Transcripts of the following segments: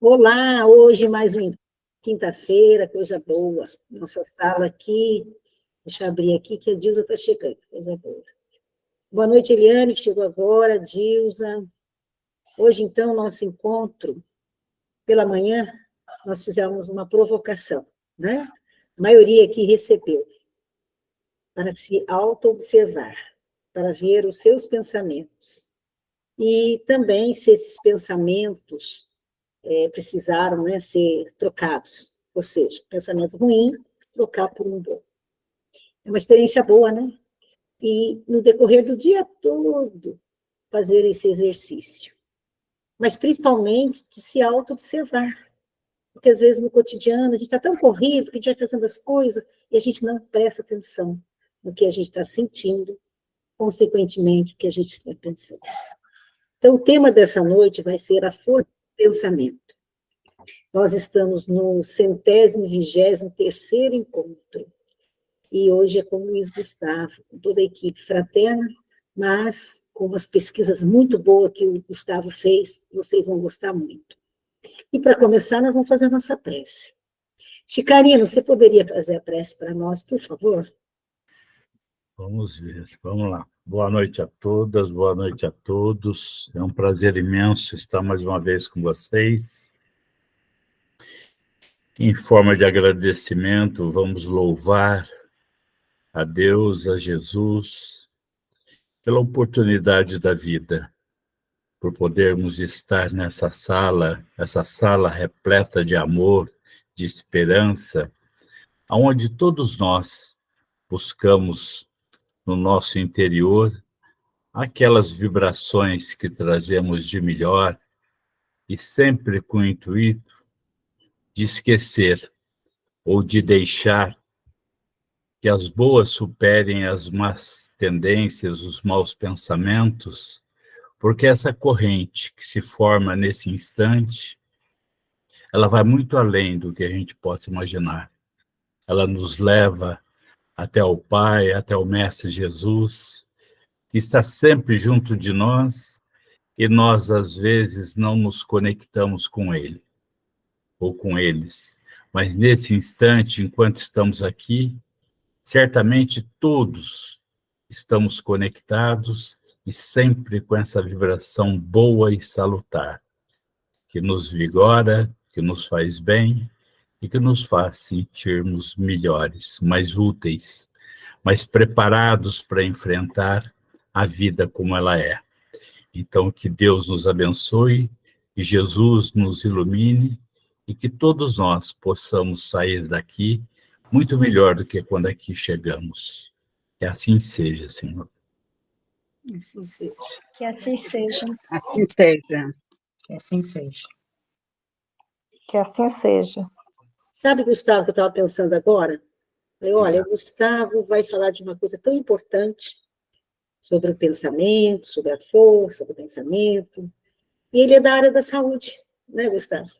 Olá, hoje mais uma quinta-feira, coisa boa. Nossa sala aqui, deixa eu abrir aqui que a Dilza está chegando, coisa boa. Boa noite, Eliane, que chegou agora, Dilza. Hoje, então, nosso encontro, pela manhã, nós fizemos uma provocação, né? A maioria aqui recebeu, para se auto-observar, para ver os seus pensamentos. E também se esses pensamentos precisaram, né, ser trocados. Ou seja, pensamento ruim, trocar por um bom. É uma experiência boa, né? E no decorrer do dia todo, fazer esse exercício. Mas principalmente de se auto-observar. Porque às vezes no cotidiano a gente está tão corrido que a gente vai fazendo as coisas e a gente não presta atenção no que a gente está sentindo, consequentemente, o que a gente está pensando. Então, o tema dessa noite vai ser a força do pensamento. Nós estamos no 123º encontro, e hoje é com o Luiz Gustavo, com toda a equipe fraterna, mas com umas pesquisas muito boas que o Gustavo fez, vocês vão gostar muito. E para começar, nós vamos fazer a nossa prece. Chicarino, você poderia fazer a prece para nós, por favor? Vamos ver, vamos lá. Boa noite a todas, boa noite a todos. É um prazer imenso estar mais uma vez com vocês. Em forma de agradecimento, vamos louvar a Deus, a Jesus, pela oportunidade da vida, por podermos estar nessa sala, essa sala repleta de amor, de esperança, onde todos nós buscamos no nosso interior aquelas vibrações que trazemos de melhor e sempre com o intuito de esquecer ou de deixar que as boas superem as más tendências, os maus pensamentos, porque essa corrente que se forma nesse instante, ela vai muito além do que a gente possa imaginar. Ela nos leva até o Pai, até o Mestre Jesus, que está sempre junto de nós, e nós, às vezes, não nos conectamos com ele, ou com eles. Mas, nesse instante, enquanto estamos aqui, certamente todos estamos conectados e sempre com essa vibração boa e salutar, que nos vigora, que nos faz bem e que nos faz sentirmos melhores, mais úteis, mais preparados para enfrentar a vida como ela é. Então, que Deus nos abençoe, que Jesus nos ilumine e que todos nós possamos sair daqui muito melhor do que quando aqui chegamos. Que assim seja, Senhor. Assim seja. Que assim seja. Assim seja. Que assim seja. Que assim seja. Sabe, Gustavo, que eu estava pensando agora? Falei, olha, o Gustavo vai falar de uma coisa tão importante sobre o pensamento, sobre a força do pensamento. E ele é da área da saúde, né, Gustavo?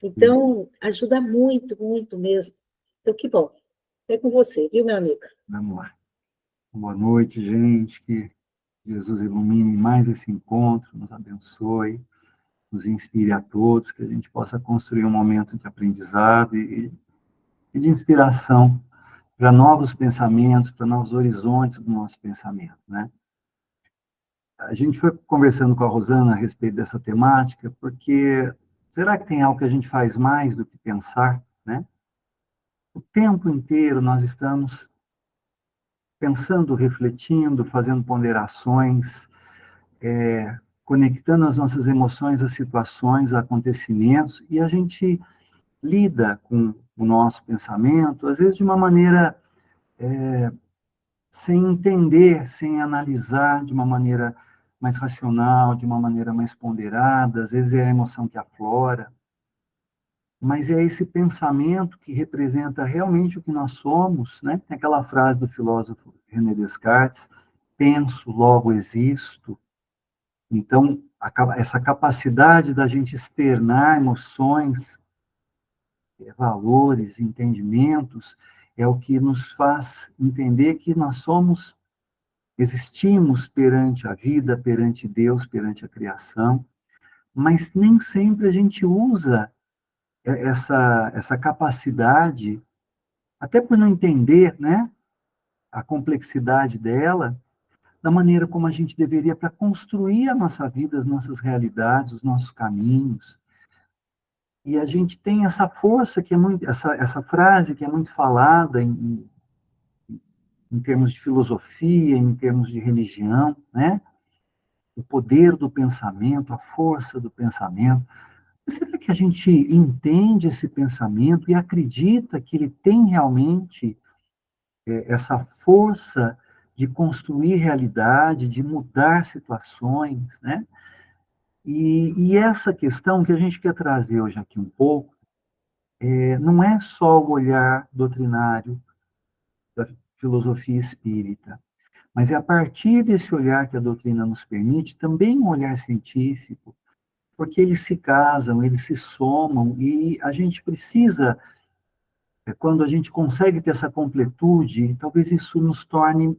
Então, ajuda muito, muito mesmo. Então, que bom. É com você, viu, meu amigo? Vamos lá. Boa noite, gente. Que Jesus ilumine mais esse encontro, nos abençoe, nos inspire a todos, que a gente possa construir um momento de aprendizado e de inspiração para novos pensamentos, para novos horizontes do nosso pensamento, né? A gente foi conversando com a Rosana a respeito dessa temática, porque será que tem algo que a gente faz mais do que pensar, né? O tempo inteiro nós estamos pensando, refletindo, fazendo ponderações, conectando as nossas emoções a situações, a acontecimentos, e a gente lida com o nosso pensamento, às vezes de uma maneira sem entender, sem analisar de uma maneira mais racional, de uma maneira mais ponderada, às vezes é a emoção que aflora, mas é esse pensamento que representa realmente o que nós somos, né? Tem aquela frase do filósofo René Descartes, penso, logo existo. Então, essa capacidade da gente externar emoções, valores, entendimentos, é o que nos faz entender que nós somos, existimos perante a vida, perante Deus, perante a criação, mas nem sempre a gente usa essa capacidade, até por não entender, né, a complexidade dela, da maneira como a gente deveria para construir a nossa vida, as nossas realidades, os nossos caminhos. E a gente tem essa força que é muito, essa frase que é muito falada em termos de filosofia, em termos de religião, né? O poder do pensamento, a força do pensamento. Será que a gente entende esse pensamento e acredita que ele tem realmente essa força de construir realidade, de mudar situações, né? E essa questão que a gente quer trazer hoje aqui um pouco, não é só o olhar doutrinário da filosofia espírita, mas é a partir desse olhar que a doutrina nos permite, também um olhar científico, porque eles se casam, eles se somam, e a gente precisa, quando a gente consegue ter essa completude, talvez isso nos torne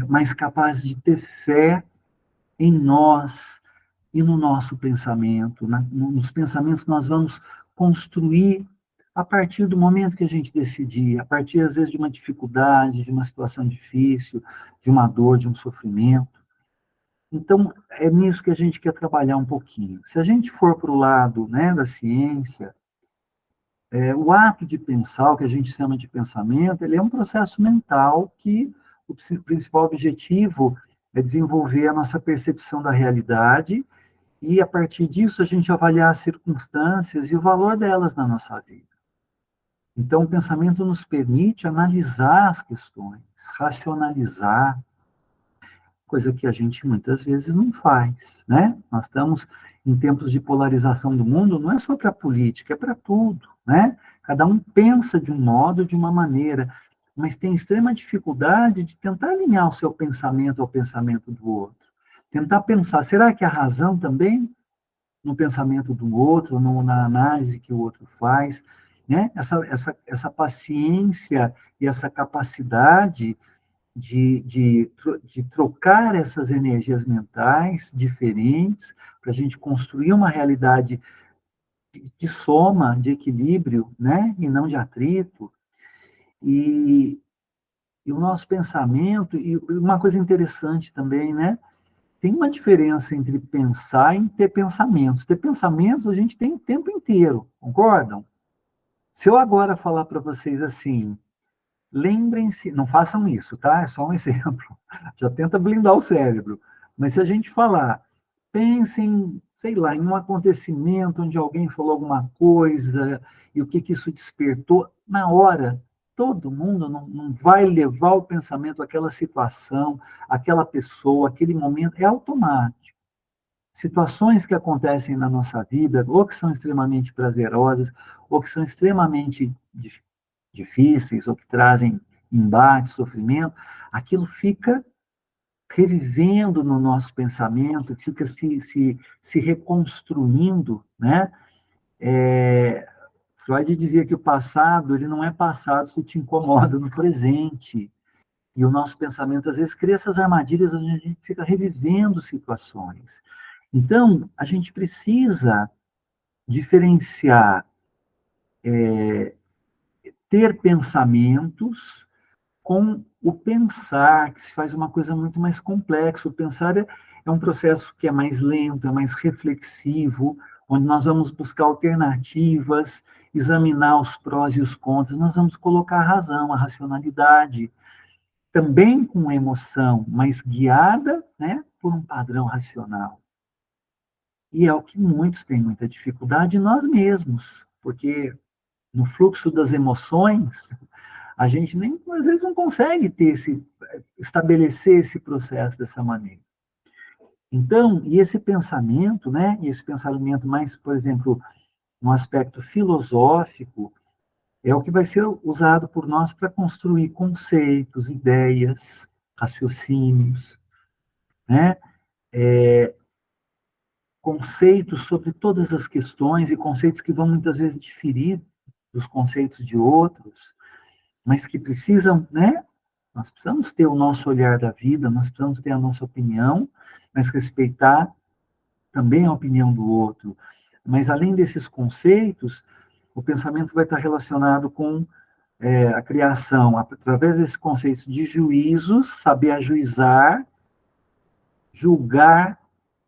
mais capazes de ter fé em nós e no nosso pensamento, nos pensamentos que nós vamos construir a partir do momento que a gente decidir, a partir, às vezes, de uma dificuldade, de uma situação difícil, de uma dor, de um sofrimento. Então, é nisso que a gente quer trabalhar um pouquinho. Se a gente for para o lado, né, da ciência, o ato de pensar, o que a gente chama de pensamento, ele é um processo mental que o principal objetivo é desenvolver a nossa percepção da realidade e, a partir disso, a gente avaliar as circunstâncias e o valor delas na nossa vida. Então, o pensamento nos permite analisar as questões, racionalizar, coisa que a gente muitas vezes não faz, né? Nós estamos em tempos de polarização do mundo, não é só para a política, é para tudo, né? Cada um pensa de um modo, de uma maneira, mas tem extrema dificuldade de tentar alinhar o seu pensamento ao pensamento do outro. Tentar pensar, será que a razão também no pensamento do outro, na análise que o outro faz, né? Essa paciência e essa capacidade de trocar essas energias mentais diferentes para a gente construir uma realidade de soma, de equilíbrio, né? E não de atrito. E o nosso pensamento, e uma coisa interessante também, né? Tem uma diferença entre pensar e ter pensamentos. Ter pensamentos a gente tem o tempo inteiro, concordam? Se eu agora falar para vocês assim, lembrem-se, não façam isso, tá? É só um exemplo. Já tenta blindar o cérebro. Mas se a gente falar, pensem, sei lá, em um acontecimento onde alguém falou alguma coisa e o que isso despertou, na hora, todo mundo não vai levar o pensamento àquela situação, àquela pessoa, aquele momento, é automático. Situações que acontecem na nossa vida, ou que são extremamente prazerosas, ou que são extremamente difíceis, ou que trazem embate, sofrimento, aquilo fica revivendo no nosso pensamento, fica se reconstruindo, né? Freud dizia que o passado, ele não é passado se te incomoda no presente. E o nosso pensamento, às vezes, cria essas armadilhas onde a gente fica revivendo situações. Então, a gente precisa diferenciar ter pensamentos com o pensar, que se faz uma coisa muito mais complexa. O pensar é um processo que é mais lento, é mais reflexivo, onde nós vamos buscar alternativas, examinar os prós e os contras, nós vamos colocar a razão, a racionalidade, também com emoção, mas guiada, né, por um padrão racional. E é o que muitos têm muita dificuldade, nós mesmos, porque no fluxo das emoções, a gente nem, às vezes, não consegue estabelecer esse processo dessa maneira. Então, e esse pensamento, né, e esse pensamento mais, por exemplo, no aspecto filosófico, é o que vai ser usado por nós para construir conceitos, ideias, raciocínios, né? Conceitos sobre todas as questões e conceitos que vão muitas vezes diferir dos conceitos de outros, mas que precisam, né? Nós precisamos ter o nosso olhar da vida, nós precisamos ter a nossa opinião, mas respeitar também a opinião do outro. Mas, além desses conceitos, o pensamento vai estar relacionado com a criação, através desses conceitos de juízos, saber ajuizar, julgar,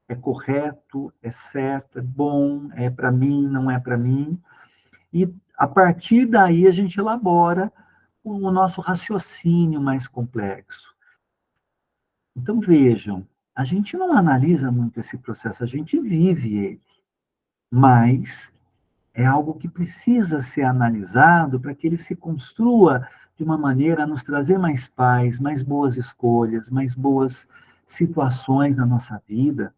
é correto, é certo, é bom, é para mim, não é para mim. E, a partir daí, a gente elabora o nosso raciocínio mais complexo. Então, vejam, a gente não analisa muito esse processo, a gente vive ele. Mas é algo que precisa ser analisado para que ele se construa de uma maneira a nos trazer mais paz, mais boas escolhas, mais boas situações na nossa vida.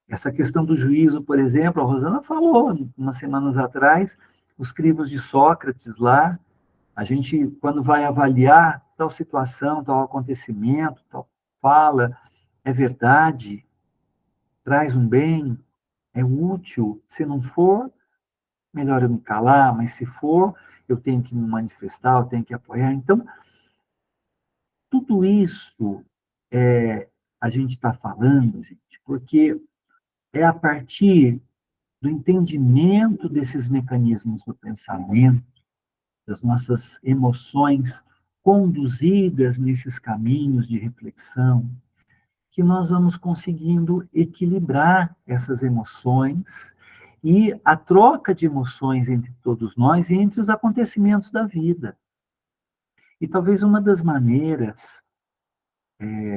Essa questão do juízo, por exemplo, a Rosana falou umas semanas atrás, os crivos de Sócrates lá, a gente, quando vai avaliar tal situação, tal acontecimento, tal fala, é verdade, traz um bem, é útil, se não for, melhor eu me calar, mas se for, eu tenho que me manifestar, eu tenho que apoiar. Então, tudo isso a gente está falando, gente, porque é a partir do entendimento desses mecanismos do pensamento, das nossas emoções conduzidas nesses caminhos de reflexão, que nós vamos conseguindo equilibrar essas emoções e a troca de emoções entre todos nós e entre os acontecimentos da vida. E talvez uma das maneiras,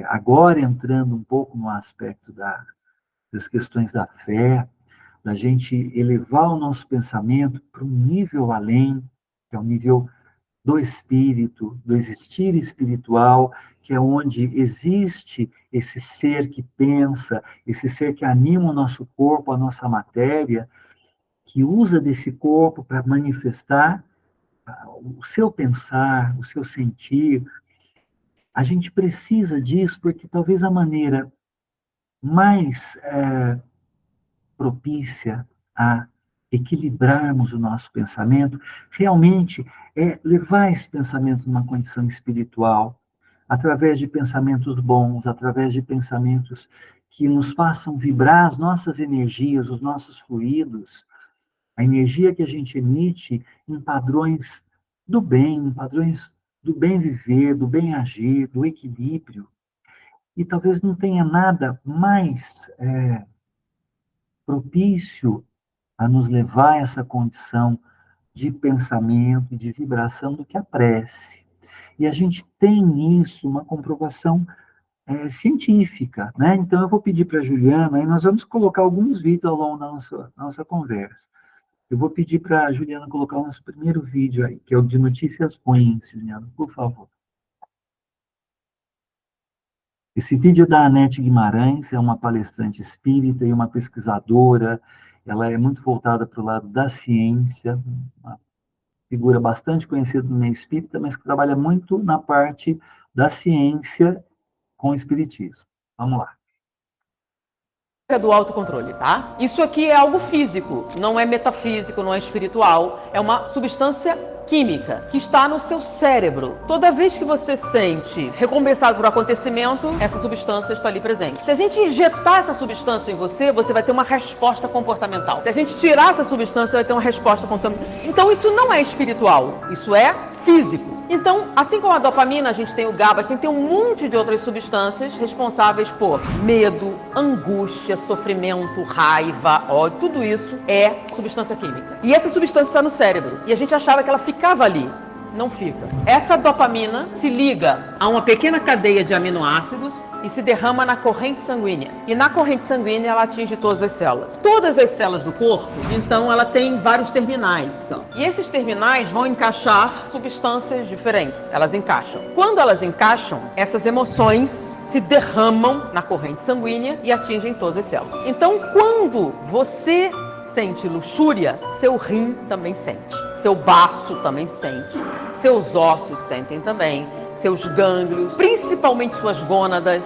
agora entrando um pouco no aspecto das questões da fé, da gente elevar o nosso pensamento para um nível além, que é o nível do espírito, do existir espiritual, que é onde existe esse ser que pensa, esse ser que anima o nosso corpo, a nossa matéria, que usa desse corpo para manifestar o seu pensar, o seu sentir. A gente precisa disso porque talvez a maneira mais propícia a equilibrarmos o nosso pensamento realmente é levar esse pensamento numa condição espiritual, através de pensamentos bons, através de pensamentos que nos façam vibrar as nossas energias, os nossos fluidos, a energia que a gente emite em padrões do bem, em padrões do bem viver, do bem agir, do equilíbrio. E talvez não tenha nada mais propício a nos levar a essa condição de pensamento, de vibração do que a prece. E a gente tem nisso uma comprovação científica, né? Então eu vou pedir para a Juliana, e nós vamos colocar alguns vídeos ao longo da nossa conversa. Eu vou pedir para a Juliana colocar o nosso primeiro vídeo aí, que é o de notícias ruins, Juliana, por favor. Esse vídeo é da Anete Guimarães, é uma palestrante espírita e uma pesquisadora. Ela é muito voltada para o lado da ciência, uma figura bastante conhecida no meio espírita, mas que trabalha muito na parte da ciência com o espiritismo. Vamos lá. Do autocontrole, tá? Isso aqui é algo físico, não é metafísico, não é espiritual, é uma substância química que está no seu cérebro. Toda vez que você sente recompensado por um acontecimento, essa substância está ali presente. Se a gente injetar essa substância em você, você vai ter uma resposta comportamental. Se a gente tirar essa substância, vai ter uma resposta comportamental. Então isso não é espiritual, isso é físico. Então, assim como a dopamina, a gente tem o GABA, a gente tem um monte de outras substâncias responsáveis por medo, angústia, sofrimento, raiva, ódio, tudo isso é substância química. E essa substância está no cérebro. E a gente achava que ela ficava ali. Não fica. Essa dopamina se liga a uma pequena cadeia de aminoácidos e se derrama na corrente sanguínea. E na corrente sanguínea ela atinge todas as células. Todas as células do corpo, então ela tem vários terminais. E esses terminais vão encaixar substâncias diferentes. Elas encaixam. Quando elas encaixam, essas emoções se derramam na corrente sanguínea e atingem todas as células. Então, quando você sente luxúria, seu rim também sente. Seu baço também sente. Seus ossos sentem também. Seus gânglios, principalmente suas gônadas,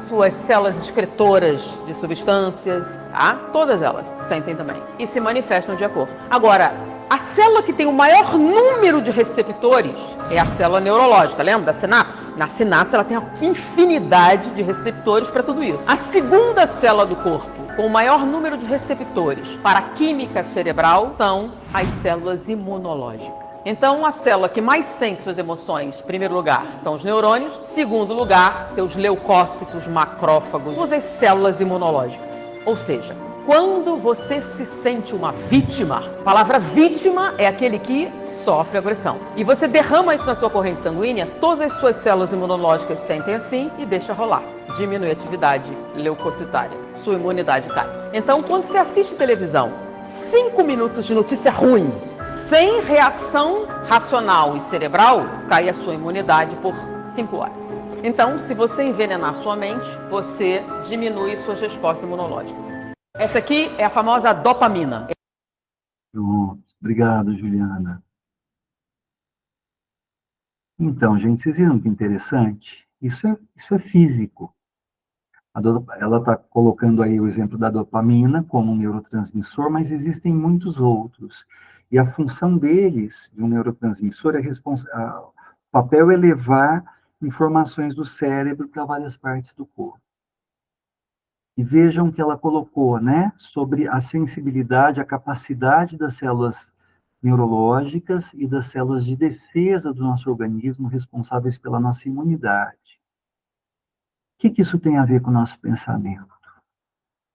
suas células excretoras de substâncias, tá? Todas elas sentem também e se manifestam de acordo. Agora, a célula que tem o maior número de receptores é a célula neurológica, lembra da sinapse? Na sinapse ela tem uma infinidade de receptores para tudo isso. A segunda célula do corpo com o maior número de receptores para a química cerebral são as células imunológicas. Então, a célula que mais sente suas emoções, em primeiro lugar, são os neurônios. Segundo lugar, seus leucócitos, macrófagos, todas as células imunológicas. Ou seja, quando você se sente uma vítima, a palavra vítima é aquele que sofre agressão. E você derrama isso na sua corrente sanguínea, todas as suas células imunológicas sentem assim e deixa rolar. Diminui a atividade leucocitária, sua imunidade cai. Então, quando você assiste televisão, 5 minutos de notícia ruim, sem reação racional e cerebral, cai a sua imunidade por 5 horas. Então, se você envenenar sua mente, você diminui suas respostas imunológicas. Essa aqui é a famosa dopamina. Pronto. Obrigado, Juliana. Então, gente, vocês viram que interessante? Isso é físico. Ela está colocando aí o exemplo da dopamina como um neurotransmissor, mas existem muitos outros. E a função deles, de um neurotransmissor, o papel é levar informações do cérebro para várias partes do corpo. E vejam que ela colocou, né, sobre a sensibilidade, a capacidade das células neurológicas e das células de defesa do nosso organismo responsáveis pela nossa imunidade. O que isso tem a ver com o nosso pensamento?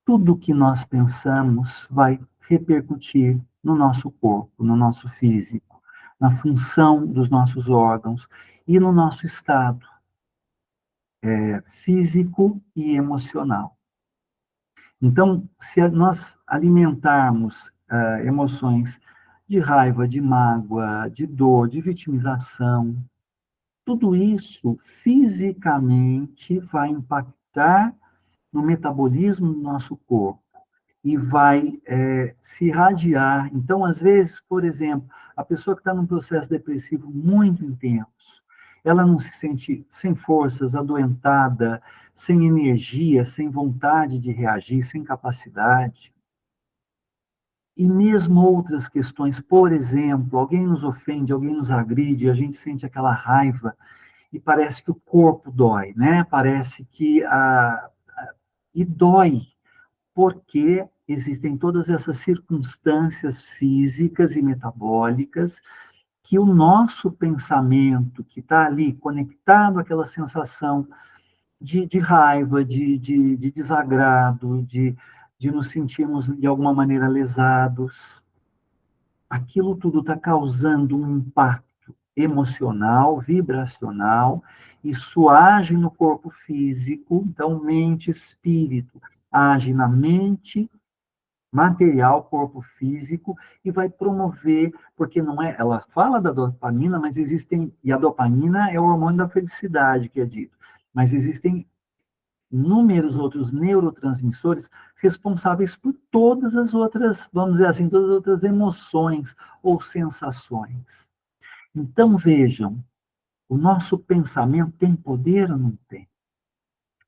Tudo que nós pensamos vai repercutir no nosso corpo, no nosso físico, na função dos nossos órgãos e no nosso estado físico e emocional. Então, se nós alimentarmos emoções de raiva, de mágoa, de dor, de vitimização, tudo isso fisicamente vai impactar no metabolismo do nosso corpo e vai se irradiar. Então, às vezes, por exemplo, a pessoa que está num processo depressivo muito intenso, ela não se sente sem forças, adoentada, sem energia, sem vontade de reagir, sem capacidade. E mesmo outras questões, por exemplo, alguém nos ofende, alguém nos agride, a gente sente aquela raiva e parece que o corpo dói, né? Parece que e dói, porque existem todas essas circunstâncias físicas e metabólicas que o nosso pensamento, que está ali conectado àquela sensação de raiva, de desagrado, de nos sentirmos de alguma maneira lesados, aquilo tudo está causando um impacto emocional, vibracional, isso age no corpo físico, então mente, espírito, age na mente, material, corpo físico, e vai promover, porque não é, ela fala da dopamina, mas existem, e a dopamina é o hormônio da felicidade, que é dito, mas existem inúmeros outros neurotransmissores responsáveis por todas as outras, vamos dizer assim, todas as outras emoções ou sensações. Então, vejam, o nosso pensamento tem poder ou não tem?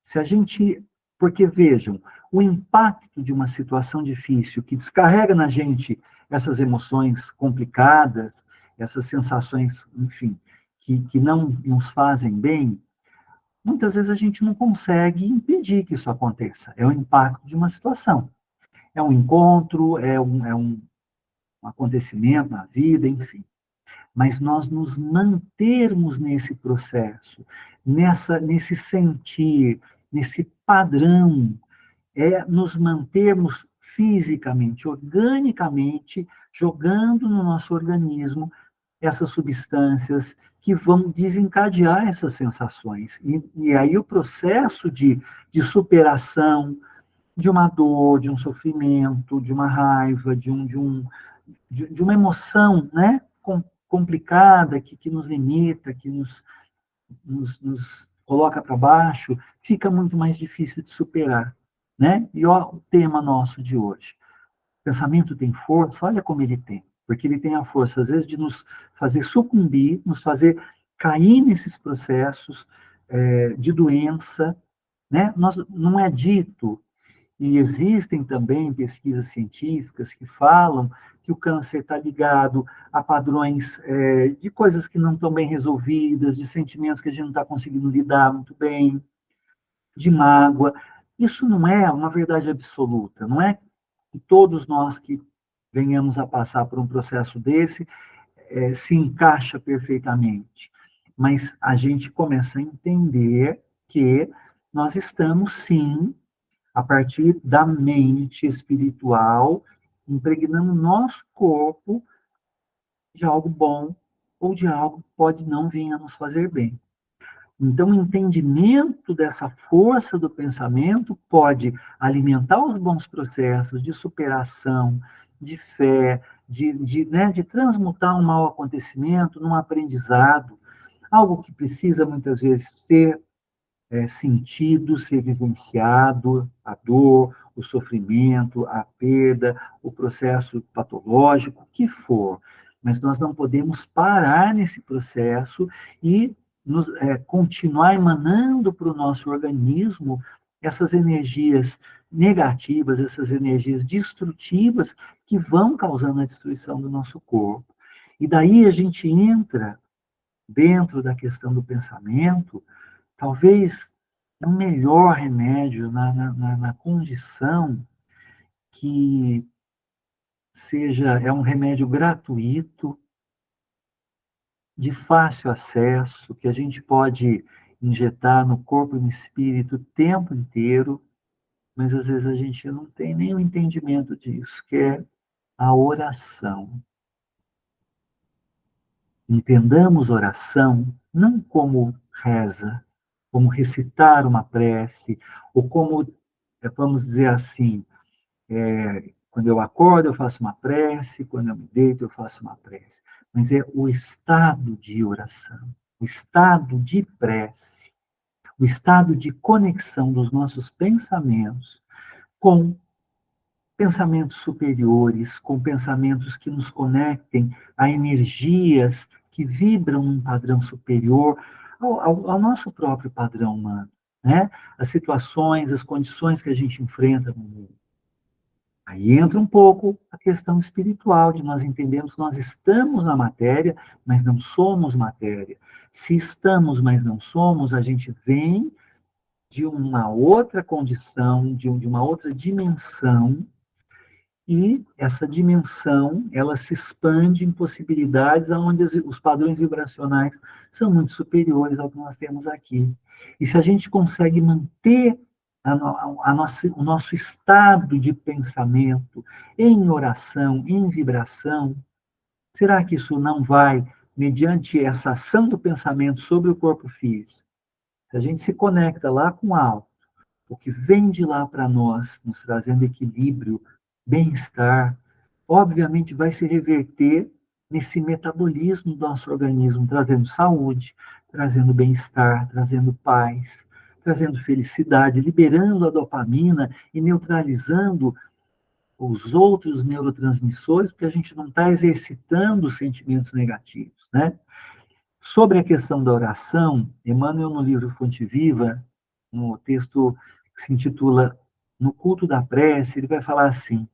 Se a gente... Porque, vejam, o impacto de uma situação difícil que descarrega na gente essas emoções complicadas, essas sensações, enfim, que não nos fazem bem, muitas vezes a gente não consegue impedir que isso aconteça. É o impacto de uma situação. É um encontro, é um acontecimento na vida, enfim. Mas nós nos mantermos nesse processo, nesse sentir, nesse padrão, nos mantermos fisicamente, organicamente, jogando no nosso organismo essas substâncias que vão desencadear essas sensações. E aí o processo de superação de uma dor, de um sofrimento, de uma raiva, de uma emoção, né, complicada, que nos limita, que nos coloca para baixo, fica muito mais difícil de superar, né? E ó, o tema nosso de hoje. O pensamento tem força, olha como ele tem. Porque ele tem a força, às vezes, de nos fazer sucumbir, nos fazer cair nesses processos de doença, né? Não é dito, e existem também pesquisas científicas que falam que o câncer está ligado a padrões de coisas que não estão bem resolvidas, de sentimentos que a gente não está conseguindo lidar muito bem, de mágoa. Isso não é uma verdade absoluta, não é que todos nós que venhamos a passar por um processo desse se encaixa perfeitamente, mas a gente começa a entender que nós estamos, sim, a partir da mente espiritual, impregnando nosso corpo de algo bom ou de algo que pode não vir a nos fazer bem. Então, o entendimento dessa força do pensamento pode alimentar os bons processos de superação, de fé, de transmutar um mau acontecimento num aprendizado, algo que precisa muitas vezes ser sentido, ser vivenciado, a dor, o sofrimento, a perda, o processo patológico, o que for. Mas nós não podemos parar nesse processo e continuar emanando para o nosso organismo essas energias negativas, essas energias destrutivas que vão causando a destruição do nosso corpo. E daí a gente entra dentro da questão do pensamento, talvez o melhor remédio na condição que é um remédio gratuito, de fácil acesso, que a gente pode injetar no corpo e no espírito o tempo inteiro, mas às vezes a gente não tem nem o entendimento disso, que é a oração. Entendamos oração não como reza, como recitar uma prece, ou como, vamos dizer assim, quando eu acordo eu faço uma prece, quando eu me deito eu faço uma prece. Mas é o estado de oração, o estado de prece, o estado de conexão dos nossos pensamentos com pensamentos superiores, com pensamentos que nos conectem a energias que vibram num padrão superior ao nosso próprio padrão humano, né? As situações, as condições que a gente enfrenta no mundo. Aí entra um pouco a questão espiritual, de nós entendermos que nós estamos na matéria, mas não somos matéria. Se estamos, mas não somos, a gente vem de uma outra condição, de uma outra dimensão, e essa dimensão, ela se expande em possibilidades onde os padrões vibracionais são muito superiores ao que nós temos aqui. E se a gente consegue manter o nosso estado de pensamento em oração, em vibração, será que isso não vai, mediante essa ação do pensamento sobre o corpo físico, se a gente se conecta lá com o alto, o que vem de lá para nós, nos trazendo equilíbrio, bem-estar, obviamente vai se reverter nesse metabolismo do nosso organismo, trazendo saúde, trazendo bem-estar, trazendo paz, trazendo felicidade, liberando a dopamina e neutralizando os outros neurotransmissores, porque a gente não está exercitando os sentimentos negativos, né? Sobre a questão da oração, Emmanuel, no livro Fonte Viva, no texto que se intitula No Culto da Prece, ele vai falar assim: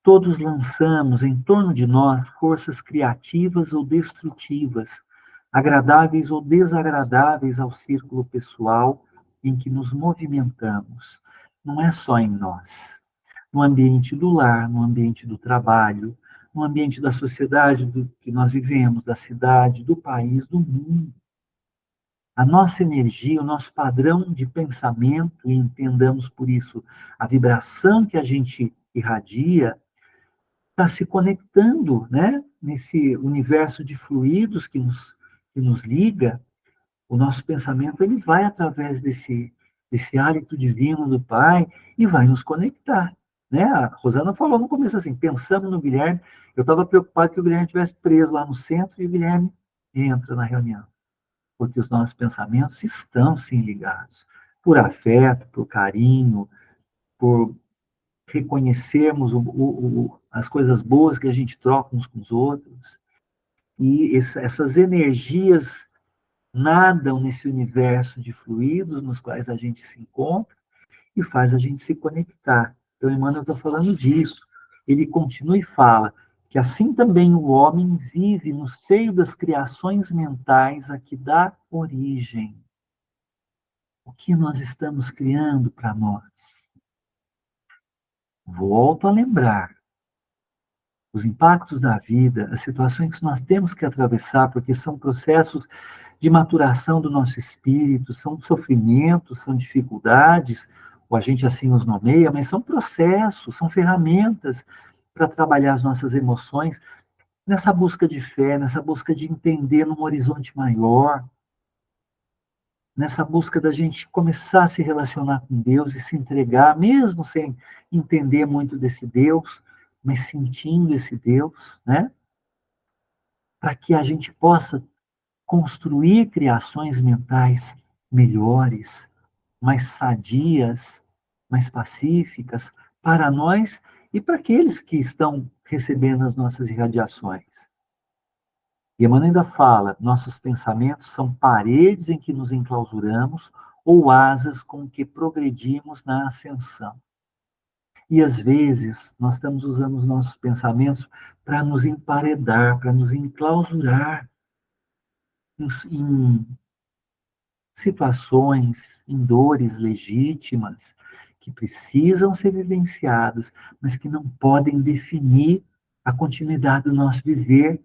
todos lançamos em torno de nós forças criativas ou destrutivas, agradáveis ou desagradáveis ao círculo pessoal em que nos movimentamos. Não é só em nós. No ambiente do lar, no ambiente do trabalho, no ambiente da sociedade que nós vivemos, da cidade, do país, do mundo. A nossa energia, o nosso padrão de pensamento, e entendamos por isso a vibração que a gente irradia, está se conectando, né, nesse universo de fluidos que nos liga. O nosso pensamento ele vai através desse hálito divino do Pai e vai nos conectar. Né? A Rosana falou no começo assim, pensando no Guilherme, eu estava preocupado que o Guilherme estivesse preso lá no centro e o Guilherme entra na reunião. Porque os nossos pensamentos estão, sim, ligados. Por afeto, por carinho, por reconhecermos as coisas boas que a gente troca uns com os outros. E essas energias nadam nesse universo de fluidos nos quais a gente se encontra e faz a gente se conectar. Então, Emmanuel está falando disso. Ele continua e fala que assim também o homem vive no seio das criações mentais a que dá origem. O que nós estamos criando para nós? volto a lembrar, os impactos da vida, as situações que nós temos que atravessar, porque são processos de maturação do nosso espírito, são sofrimentos, são dificuldades, ou a gente assim os nomeia, mas são processos, são ferramentas para trabalhar as nossas emoções, nessa busca de fé, nessa busca de entender num horizonte maior, nessa busca da gente começar a se relacionar com Deus e se entregar, mesmo sem entender muito desse Deus, mas sentindo esse Deus, né? Para que a gente possa construir criações mentais melhores, mais sadias, mais pacíficas para nós e para aqueles que estão recebendo as nossas irradiações. E Emmanuel ainda fala, nossos pensamentos são paredes em que nos enclausuramos ou asas com que progredimos na ascensão. E às vezes nós estamos usando os nossos pensamentos para nos emparedar, para nos enclausurar em situações, em dores legítimas, que precisam ser vivenciadas, mas que não podem definir a continuidade do nosso viver,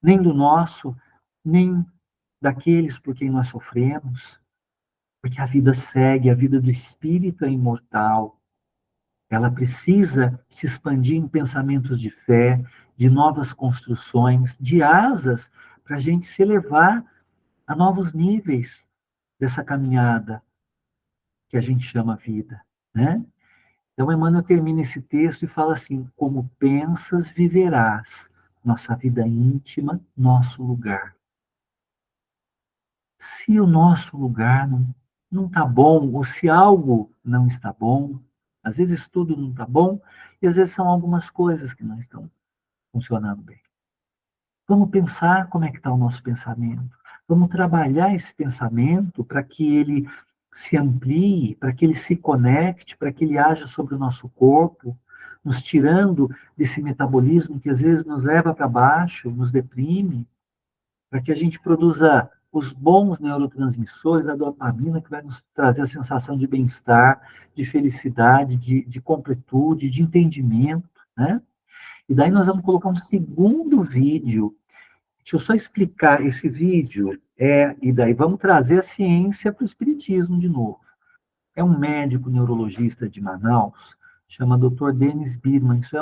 nem do nosso, nem daqueles por quem nós sofremos, porque a vida segue, a vida do espírito é imortal. Ela precisa se expandir em pensamentos de fé, de novas construções, de asas, para a gente se elevar a novos níveis dessa caminhada que a gente chama vida, né? Então, Emmanuel termina esse texto e fala assim, como pensas, viverás, nossa vida íntima, nosso lugar. Se o nosso lugar não está bom, ou se algo não está bom, às vezes tudo não está bom, e às vezes são algumas coisas que não estão funcionando bem. Vamos pensar como é que está o nosso pensamento. Vamos trabalhar esse pensamento para que ele se amplie, para que ele se conecte, para que ele haja sobre o nosso corpo, nos tirando desse metabolismo que às vezes nos leva para baixo, nos deprime, para que a gente produza os bons neurotransmissores, a dopamina, que vai nos trazer a sensação de bem-estar, de felicidade, de completude, de entendimento, né? E daí nós vamos colocar um segundo vídeo. Deixa eu só explicar esse vídeo. E daí vamos trazer a ciência para o espiritismo de novo. É um médico neurologista de Manaus, chama Dr. Denis Birman. Isso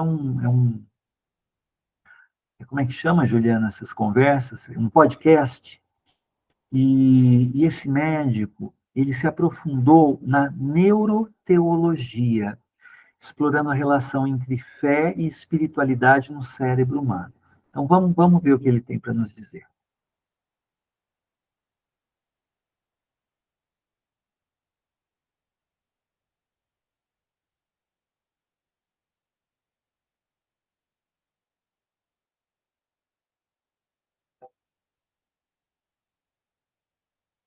como é que chama, Juliana, essas conversas? Um podcast. E esse médico, ele se aprofundou na neuroteologia, explorando a relação entre fé e espiritualidade no cérebro humano. Então, vamos ver o que ele tem para nos dizer.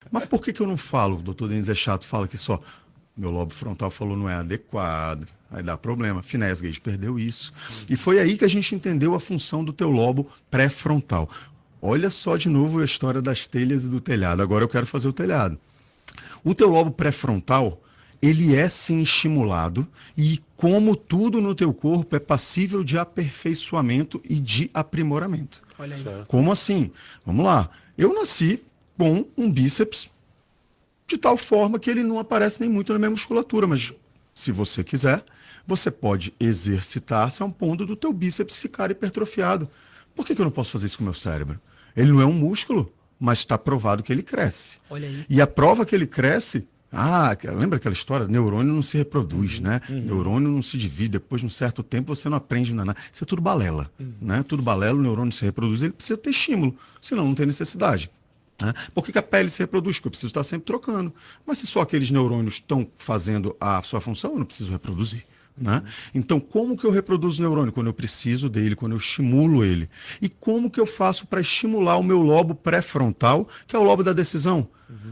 Mas por que eu não falo? O doutor Denis é chato, fala que só meu lobo frontal falou não é adequado, aí dá problema. Phineas Gage perdeu isso. E foi aí que a gente entendeu a função do teu lobo pré-frontal. Olha só de novo a história das telhas e do telhado. Agora eu quero fazer o telhado. O teu lobo pré-frontal, ele é sim estimulado e, como tudo no teu corpo, é passível de aperfeiçoamento e de aprimoramento. Olha aí. Como assim? Vamos lá. Eu nasci com um bíceps de tal forma que ele não aparece nem muito na minha musculatura, mas se você quiser, você pode exercitar-se a um ponto do teu bíceps ficar hipertrofiado. Por que eu não posso fazer isso com o meu cérebro? Ele não é um músculo, mas está provado que ele cresce. Olha aí. E a prova que ele cresce... lembra aquela história? Neurônio não se reproduz, né? Neurônio não se divide. Depois de um certo tempo você não aprende nada. Isso é tudo balela, né? Tudo balela, o neurônio se reproduz, ele precisa ter estímulo, senão não tem necessidade. Por que a pele se reproduz? Porque eu preciso estar sempre trocando. Mas se só aqueles neurônios estão fazendo a sua função, eu não preciso reproduzir. Né? Então, como que eu reproduzo o neurônio? Quando eu preciso dele, quando eu estimulo ele. E como que eu faço para estimular o meu lobo pré-frontal, que é o lobo da decisão?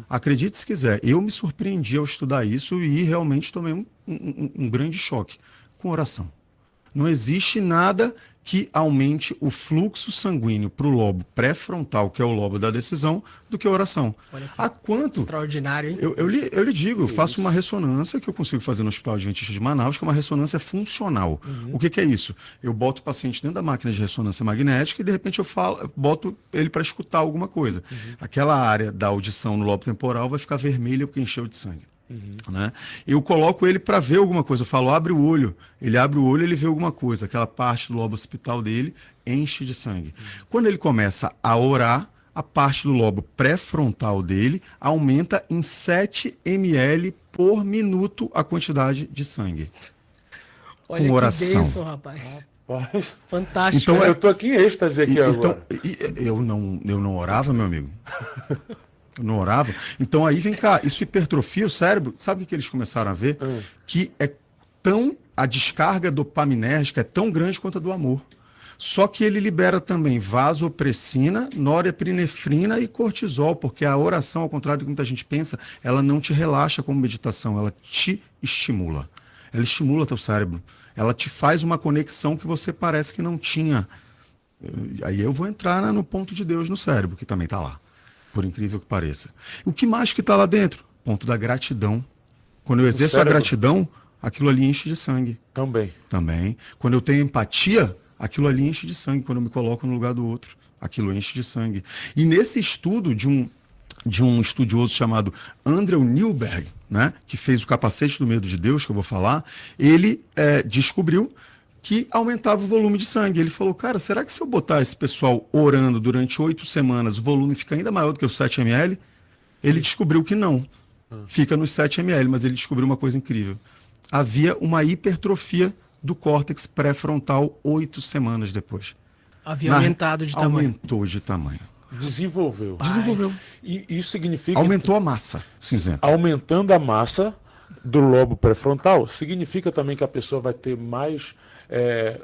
Acredite se quiser, eu me surpreendi ao estudar isso e realmente tomei um grande choque com oração. Não existe nada que aumente o fluxo sanguíneo para o lobo pré-frontal, que é o lobo da decisão, do que a oração. Olha que Há quanto? extraordinário, hein? Eu lhe digo, eu faço uma ressonância que eu consigo fazer no Hospital Adventista de Manaus, que é uma ressonância funcional. O que é isso? Eu boto o paciente dentro da máquina de ressonância magnética e, de repente, boto ele para escutar alguma coisa. Aquela área da audição no lobo temporal vai ficar vermelha porque encheu de sangue. Né? Eu coloco ele para ver alguma coisa. Eu falo, abre o olho. Ele abre o olho, ele vê alguma coisa. Aquela parte do lobo occipital dele enche de sangue. Quando ele começa a orar, a parte do lobo pré-frontal dele aumenta em 7 ml por minuto a quantidade de sangue. Olha Com oração. que bênção, rapaz. Rapaz, Fantástico. Então, né? eu tô aqui em êxtase aqui agora. Eu não orava, meu amigo. Eu não orava. Então aí vem cá, isso hipertrofia o cérebro. Sabe o que eles começaram a ver? Que a descarga dopaminérgica é tão grande quanto a do amor. Só que ele libera também vasopressina, norepinefrina e cortisol, porque a oração, ao contrário do que muita gente pensa, ela não te relaxa como meditação, ela te estimula. Ela estimula teu cérebro. Ela te faz uma conexão que você parece que não tinha. Aí eu vou entrar no ponto de Deus no cérebro, que também está lá, por incrível que pareça. O que mais que está lá dentro? Ponto da gratidão. Quando eu exerço a gratidão, aquilo ali enche de sangue. Também. Quando eu tenho empatia, aquilo ali enche de sangue. Quando eu me coloco no lugar do outro, aquilo enche de sangue. E nesse estudo de um estudioso chamado Andrew Newberg, né, que fez o Capacete do Medo de Deus, que eu vou falar, ele descobriu que aumentava o volume de sangue. Ele falou, cara, será que se eu botar esse pessoal orando durante 8 semanas, o volume fica ainda maior do que os 7 ml? Ele descobriu que não. Fica nos 7 ml, mas ele descobriu uma coisa incrível. Havia uma hipertrofia do córtex pré-frontal 8 semanas depois. Havia aumentado de tamanho. Aumentou de tamanho. Desenvolveu. E isso significa... Aumentou a massa cinzenta. Aumentando a massa do lobo pré-frontal, significa também que a pessoa vai ter mais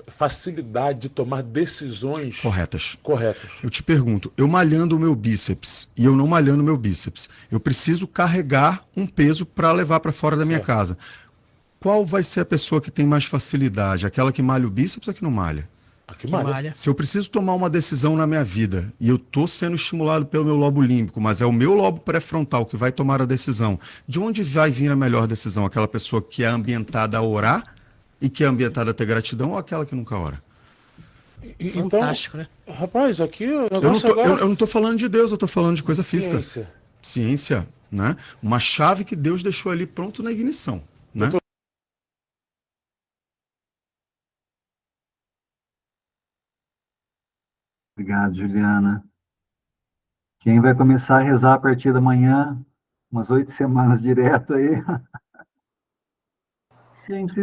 facilidade de tomar decisões corretas. Eu te pergunto, eu malhando o meu bíceps e eu não malhando o meu bíceps, eu preciso carregar um peso para levar para fora da minha casa. Qual vai ser a pessoa que tem mais facilidade? Aquela que malha o bíceps ou a que não malha? A que malha. Se eu preciso tomar uma decisão na minha vida e eu estou sendo estimulado pelo meu lobo límbico, mas é o meu lobo pré-frontal que vai tomar a decisão, de onde vai vir a melhor decisão? Aquela pessoa que é ambientada a orar e que é ambientada a ter gratidão ou aquela que nunca ora? Fantástico, né? Rapaz, aqui o eu não estou falando de Deus, eu estou falando de coisa física. Ciência, né? Uma chave que Deus deixou ali pronto na ignição, né? Obrigado, Juliana. Quem vai começar a rezar a partir da manhã, umas 8 semanas direto aí?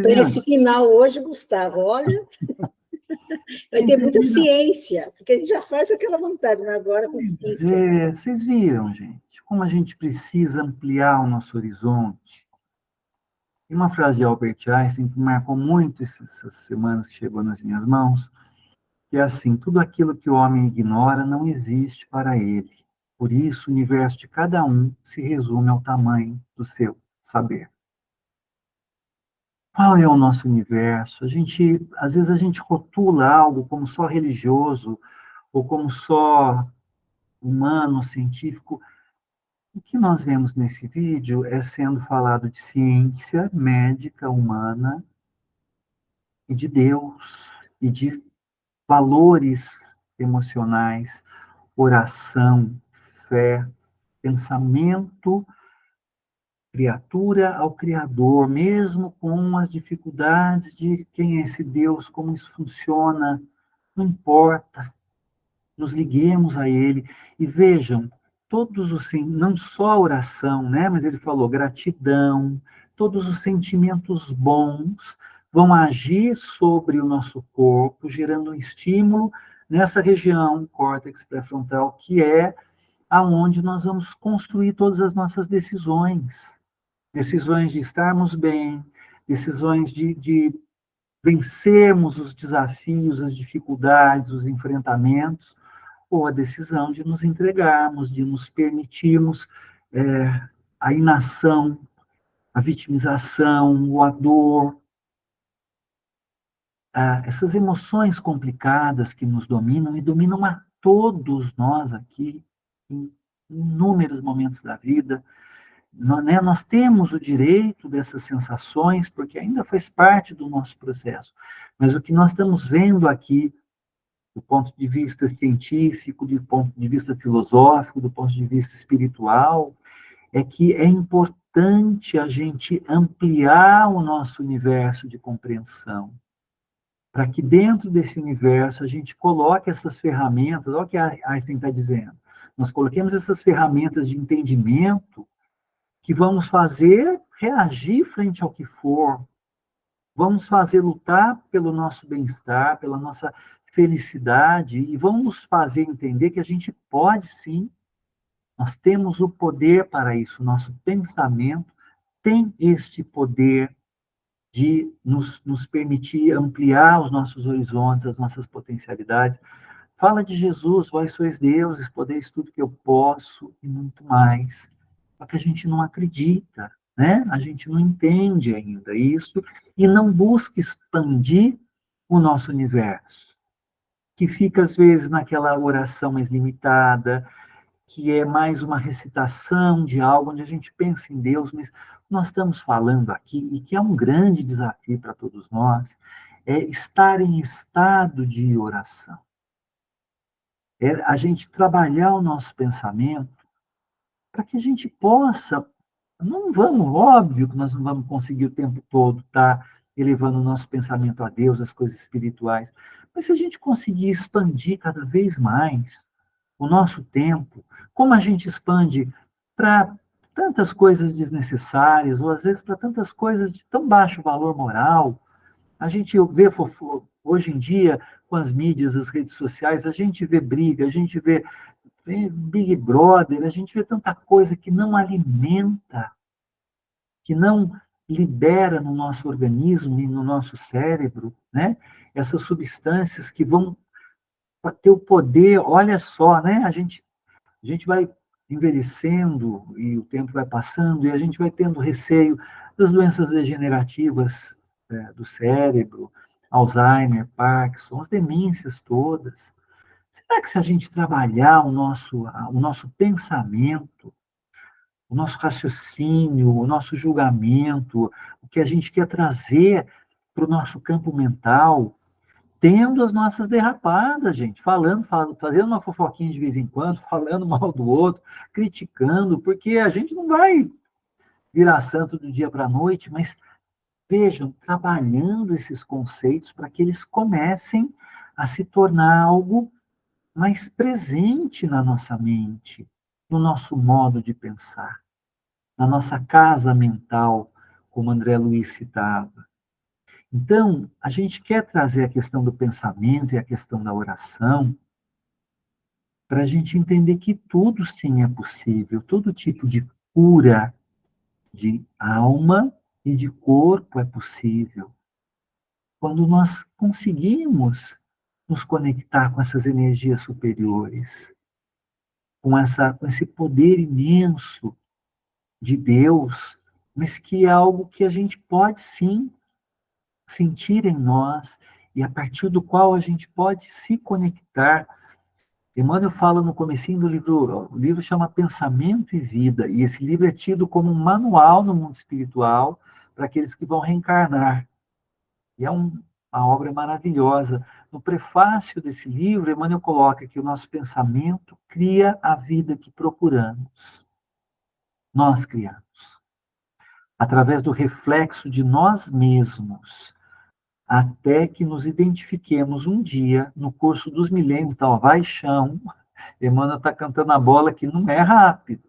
Esse final hoje, Gustavo, olha, vai ter muita ciência, porque a gente já faz aquela vontade, mas agora com ciência. Vocês viram, gente, como a gente precisa ampliar o nosso horizonte. E uma frase de Albert Einstein que marcou muito essas semanas que chegou nas minhas mãos, que é assim, tudo aquilo que o homem ignora não existe para ele. Por isso, o universo de cada um se resume ao tamanho do seu saber. Qual é o nosso universo? Às vezes a gente rotula algo como só religioso, ou como só humano, científico. O que nós vemos nesse vídeo é sendo falado de ciência médica humana e de Deus, e de valores emocionais, oração, fé, pensamento, criatura ao Criador, mesmo com as dificuldades de quem é esse Deus, como isso funciona, não importa, nos liguemos a Ele e vejam, todos os, não só a oração, né, mas ele falou gratidão, todos os sentimentos bons vão agir sobre o nosso corpo, gerando um estímulo nessa região, córtex pré-frontal, que é aonde nós vamos construir todas as nossas decisões. Decisões de estarmos bem, decisões de vencermos os desafios, as dificuldades, os enfrentamentos, ou a decisão de nos entregarmos, de nos permitirmos a inação, a vitimização, a dor. essas emoções complicadas que nos dominam e dominam a todos nós aqui, em inúmeros momentos da vida. Nós temos o direito dessas sensações, porque ainda faz parte do nosso processo. Mas o que nós estamos vendo aqui, do ponto de vista científico, do ponto de vista filosófico, do ponto de vista espiritual, é que é importante a gente ampliar o nosso universo de compreensão, para que dentro desse universo a gente coloque essas ferramentas, olha o que a Einstein está dizendo, nós coloquemos essas ferramentas de entendimento que vamos fazer reagir frente ao que for, vamos fazer lutar pelo nosso bem-estar, pela nossa felicidade, e vamos fazer entender que a gente pode sim, nós temos o poder para isso, nosso pensamento tem este poder de nos permitir ampliar os nossos horizontes, as nossas potencialidades. Fala de Jesus, vós sois deuses, podeis tudo que eu posso e muito mais. Só que a gente não acredita, né? A gente não entende ainda isso e não busca expandir o nosso universo, que fica às vezes naquela oração mais limitada, que é mais uma recitação de algo onde a gente pensa em Deus, mas nós estamos falando aqui, e que é um grande desafio para todos nós, é estar em estado de oração. É a gente trabalhar o nosso pensamento para que a gente possa, óbvio que nós não vamos conseguir o tempo todo estar elevando o nosso pensamento a Deus, as coisas espirituais, mas se a gente conseguir expandir cada vez mais o nosso tempo, como a gente expande para tantas coisas desnecessárias, ou às vezes para tantas coisas de tão baixo valor moral, a gente vê hoje em dia, com as mídias, as redes sociais, a gente vê briga, a gente vê Big Brother, a gente vê tanta coisa que não alimenta, que não libera no nosso organismo e no nosso cérebro, né? Essas substâncias que vão ter o poder, olha só, né? A gente vai envelhecendo e o tempo vai passando e a gente vai tendo receio das doenças degenerativas do cérebro, Alzheimer, Parkinson, as demências todas. Será que se a gente trabalhar o nosso pensamento, o nosso raciocínio, o nosso julgamento, o que a gente quer trazer para o nosso campo mental, tendo as nossas derrapadas, gente, fazendo uma fofoquinha de vez em quando, falando mal do outro, criticando, porque a gente não vai virar santo do dia para a noite, mas vejam, trabalhando esses conceitos para que eles comecem a se tornar algo mais presente na nossa mente, no nosso modo de pensar, na nossa casa mental, como André Luiz citava. Então, a gente quer trazer a questão do pensamento e a questão da oração para a gente entender que tudo sim é possível, todo tipo de cura de alma e de corpo é possível. Quando nós conseguimos nos conectar com essas energias superiores, com esse poder imenso de Deus, mas que é algo que a gente pode sim sentir em nós e a partir do qual a gente pode se conectar. Emmanuel fala no comecinho do livro, o livro chama Pensamento e Vida, e esse livro é tido como um manual no mundo espiritual para aqueles que vão reencarnar. E é uma obra maravilhosa. No prefácio desse livro, Emmanuel coloca que o nosso pensamento cria a vida que procuramos. Nós criamos. Através do reflexo de nós mesmos, até que nos identifiquemos um dia, no curso dos milênios, então, vai chão, Emmanuel está cantando a bola que não é rápido,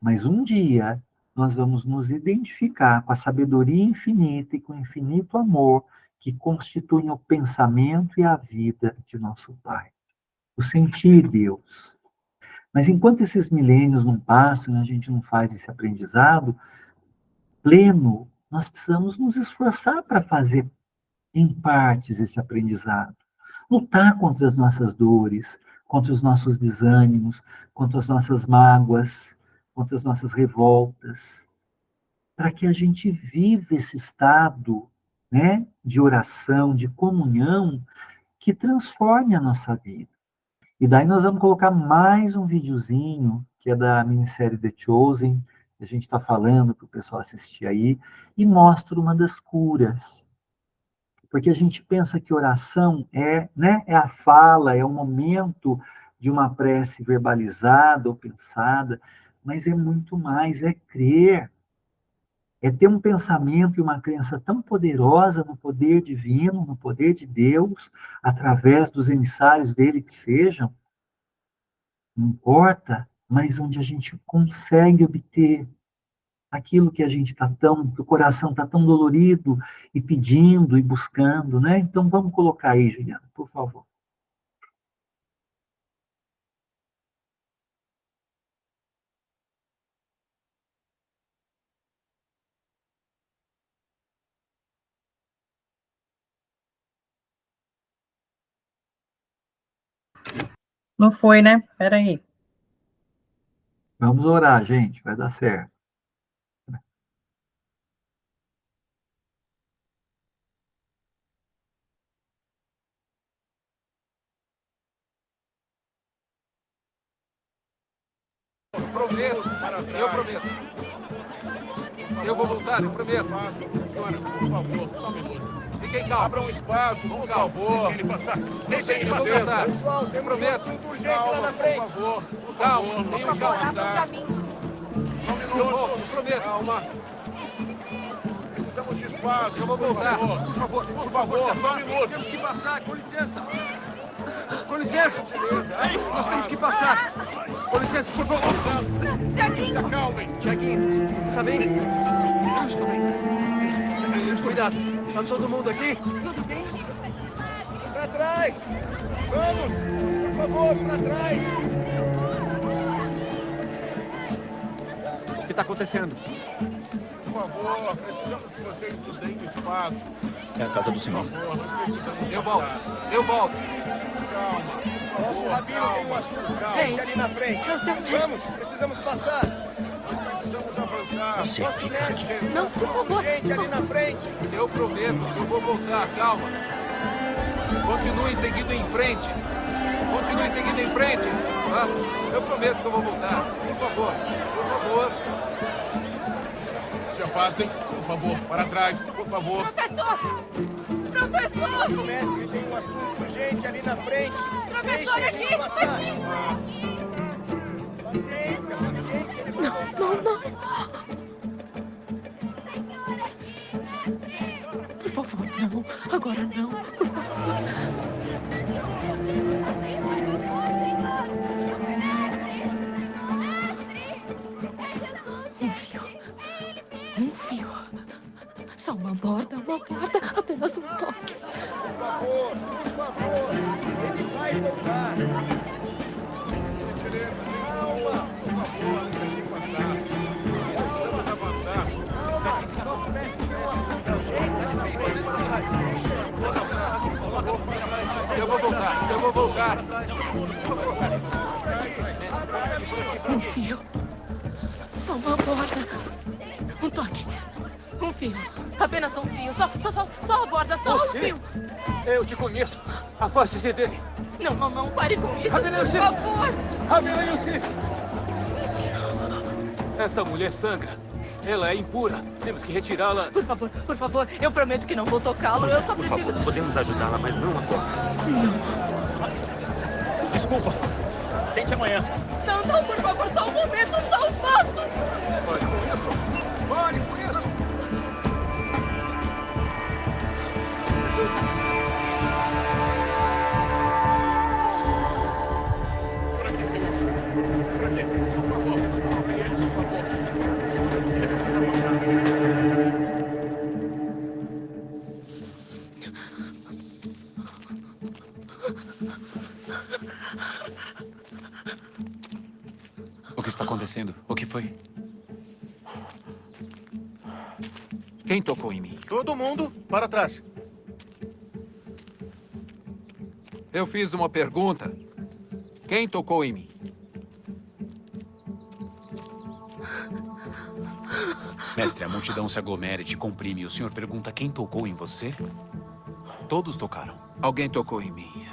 mas um dia nós vamos nos identificar com a sabedoria infinita e com o infinito amor que constituem o pensamento e a vida de nosso Pai. O sentir Deus. Mas enquanto esses milênios não passam, a gente não faz esse aprendizado pleno, nós precisamos nos esforçar para fazer em partes esse aprendizado. Lutar contra as nossas dores, contra os nossos desânimos, contra as nossas mágoas, contra as nossas revoltas, para que a gente viva esse estado né, de oração, de comunhão, que transforme a nossa vida. E daí nós vamos colocar mais um videozinho, que é da minissérie The Chosen, que a gente está falando para o pessoal assistir aí, e mostra uma das curas. Porque a gente pensa que oração é, né, é a fala, é o momento de uma prece verbalizada ou pensada, mas é muito mais, é crer, é ter um pensamento e uma crença tão poderosa no poder divino, no poder de Deus, através dos emissários dele que sejam, não importa, mas onde a gente consegue obter aquilo que a gente está tão, que o coração está tão dolorido e pedindo e buscando, né? Então vamos colocar aí, Juliana, por favor. Não foi, né? Peraí. Vamos orar, gente, vai dar certo. Eu prometo. Eu vou voltar, eu prometo. Senhora, por favor, só um minuto. Fiquem calmos. Abra um espaço, por favor. Deixem ele passar. Deixem ele passar. Pessoal, eu prometo. Urgente lá na frente. Por favor. Calma, tenham calma. Eu volto, eu prometo. Calma. Precisamos de espaço. Eu vou voltar. Por favor, só um minuto. Temos que passar, com licença. Com licença. Nós temos que passar. Com licença, por favor. Tiaguinho. Se acalmem. Tiaguinho, você tá bem? Eu estou bem. Cuidado. Tá todo mundo aqui? Tudo bem? Pra trás. Vamos. Por favor, pra trás. O que está acontecendo? Por favor, precisamos que vocês nos deem espaço. É a casa do senhor. Eu volto. Eu volto. Calma. Nosso rabino tem um assunto urgente ali na frente. Vamos, precisamos passar. Nós precisamos avançar. Você fica aqui. Não, por favor. Gente, ali na frente. Eu prometo, eu vou voltar. Calma. Continuem seguindo em frente. Continuem seguindo em frente. Vamos. Eu prometo que eu vou voltar. Por favor. Por favor. Se afastem. Por favor. Para trás. Por favor. Professor! Professor! Nosso mestre tem um assunto urgente ali na frente. Professor, aqui! Passar. Paciência, paciência. Ele vai voltar. Não. Por favor, não. Agora não. Por favor. Um fio. Só uma borda, apenas um toque. Por favor. Ele vai voltar. Gentileza, calma. Por favor, deixem passar. Precisamos avançar. Calma. Nosso mestre tem um assunto urgente. Eu vou voltar. Um fio. Só uma borda. Um toque. Um fio. Apenas um fio. Só a borda, só um fio. Eu te conheço. Afaste-se dele. Não. Pare com isso. Rabino por Yosef. favor. Rabino Yosef. Essa mulher sangra. Ela é impura. Temos que retirá-la. Por favor. Eu prometo que não vou tocá-lo. Eu só preciso... Por favor, podemos ajudá-la, mas não agora. Não. Desculpa. Tente amanhã. Não, por favor. Só um momento. Só um passo. Pare com isso. Pare com isso. Por aqui, senhor. Por aqui. Por favor. Salvem ele, por favor. Ele precisa passar. O que está acontecendo? O que foi? Quem tocou em mim? Todo mundo, para trás. Eu fiz uma pergunta. Quem tocou em mim? Mestre, a multidão se aglomera e te comprime. O senhor pergunta quem tocou em você? Todos tocaram. Alguém tocou em mim.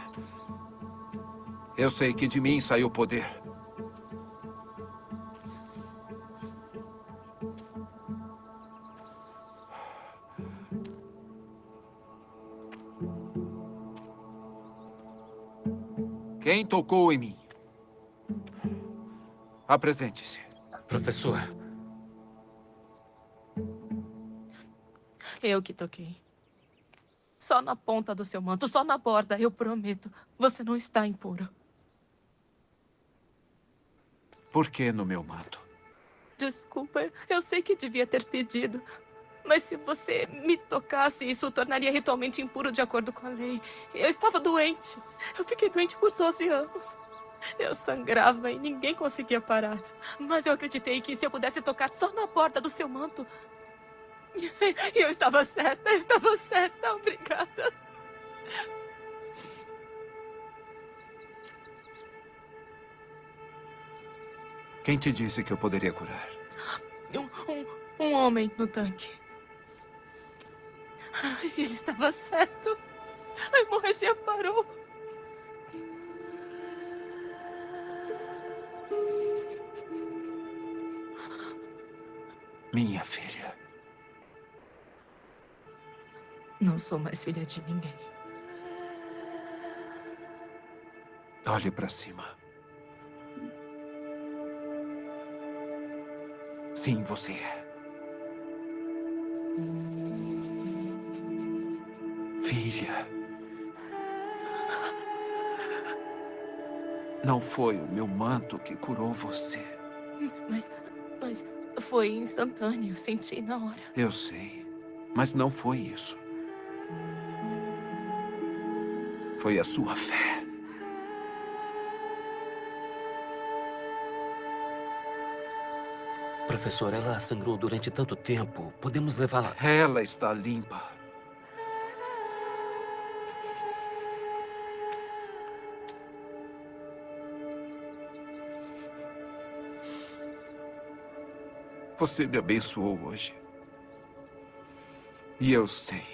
Eu sei que de mim saiu poder. Quem tocou em mim? Apresente-se. Professor, Eu que toquei. Só na ponta do seu manto, só na borda, eu prometo. Você não está impuro. Por que no meu manto? Desculpa, eu sei que devia ter pedido. Mas se você me tocasse, isso o tornaria ritualmente impuro de acordo com a lei. Eu estava doente. Eu fiquei doente por 12 anos. Eu sangrava e ninguém conseguia parar. Mas eu acreditei que se eu pudesse tocar só na borda do seu manto... E eu estava certa, obrigada. Quem te disse que eu poderia curar? Um homem no tanque. Ele estava certo. A hemorragia parou. Minha filha. Não sou mais filha de ninguém. Olhe para cima. Sim, você é. Filha. Não foi o meu manto que curou você. Mas foi instantâneo, senti na hora. Eu sei, mas não foi isso. Foi a sua fé. professor, ela sangrou durante tanto tempo. Podemos levá-la... Ela está limpa. Você me abençoou hoje. E eu sei.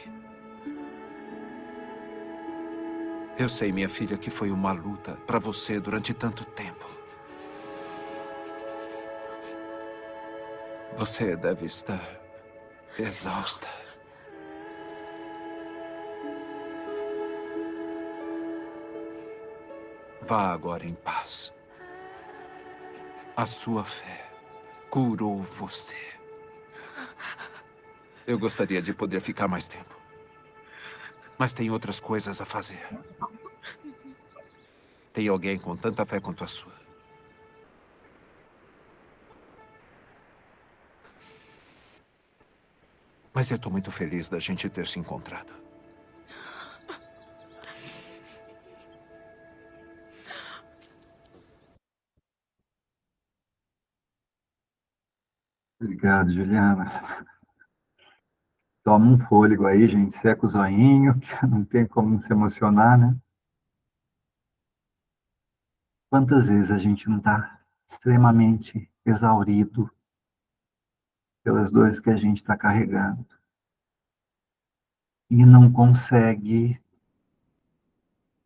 Eu sei, minha filha, que foi uma luta para você durante tanto tempo. Você deve estar exausta. Vá agora em paz. A sua fé curou você. Eu gostaria de poder ficar mais tempo. Mas tem outras coisas a fazer. Tem alguém com tanta fé quanto a sua. Mas eu estou muito feliz da gente ter se encontrado. Obrigado, Juliana. Toma um fôlego aí, gente. Seca o zoinho, que não tem como não se emocionar, né? Quantas vezes a gente não está extremamente exaurido pelas dores que a gente está carregando e não consegue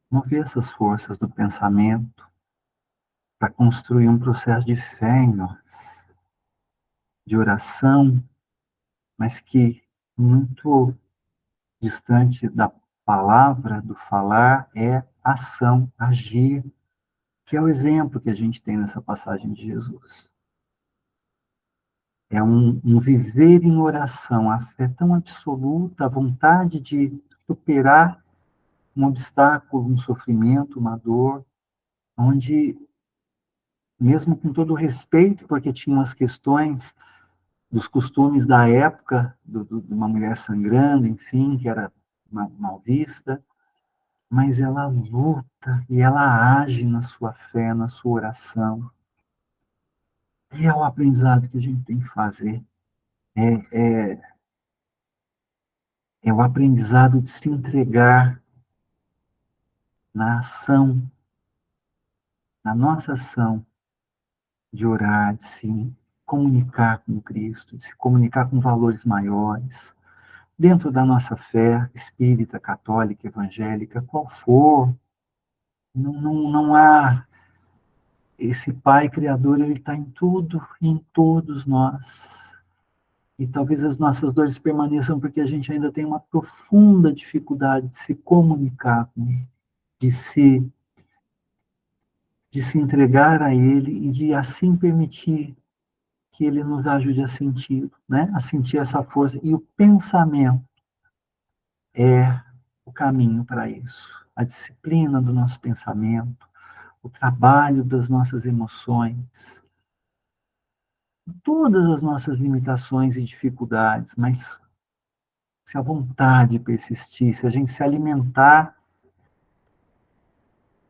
mover essas forças do pensamento para construir um processo de fé em nós, de oração, mas que muito distante da palavra, do falar, é ação, agir, que é o exemplo que a gente tem nessa passagem de Jesus. É um viver em oração, a fé tão absoluta, a vontade de superar um obstáculo, um sofrimento, uma dor, onde, mesmo com todo o respeito, porque tinham as questões dos costumes da época, de uma mulher sangrando, enfim, que era mal vista, mas ela luta e ela age na sua fé, na sua oração. E é o aprendizado que a gente tem que fazer. É o aprendizado de se entregar na ação, na nossa ação de orar, de comunicar com Cristo, de se comunicar com valores maiores, dentro da nossa fé espírita, católica, evangélica, qual for. Não há... Esse Pai Criador, ele está em tudo, em todos nós. E talvez as nossas dores permaneçam porque a gente ainda tem uma profunda dificuldade de se comunicar com Ele, de se entregar a Ele e de assim permitir que Ele nos ajude a sentir, né? A sentir essa força. E o pensamento é o caminho para isso. A disciplina do nosso pensamento, o trabalho das nossas emoções, todas as nossas limitações e dificuldades, mas se a vontade persistir, se a gente se alimentar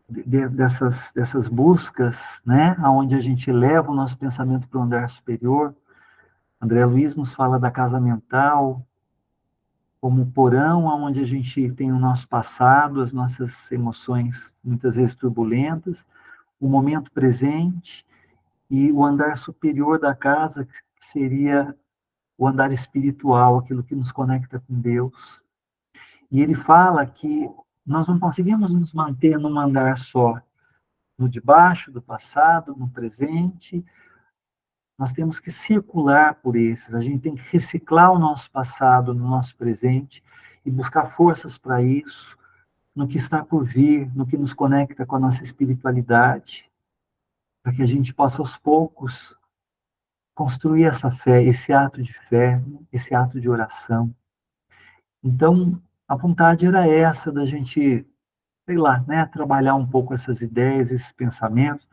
dessas buscas, né, onde a gente leva o nosso pensamento para um andar superior. André Luiz nos fala da casa mental como um porão onde a gente tem o nosso passado, as nossas emoções muitas vezes turbulentas, o momento presente e o andar superior da casa, que seria o andar espiritual, aquilo que nos conecta com Deus. E ele fala que nós não conseguimos nos manter num andar só, no de baixo, do passado, no presente. Nós temos que circular por esses, a gente tem que reciclar o nosso passado no nosso presente e buscar forças para isso, no que está por vir, no que nos conecta com a nossa espiritualidade, para que a gente possa, aos poucos, construir essa fé, esse ato de fé, esse ato de oração. Então, a vontade era essa, da gente, sei lá, né, trabalhar um pouco essas ideias, esses pensamentos.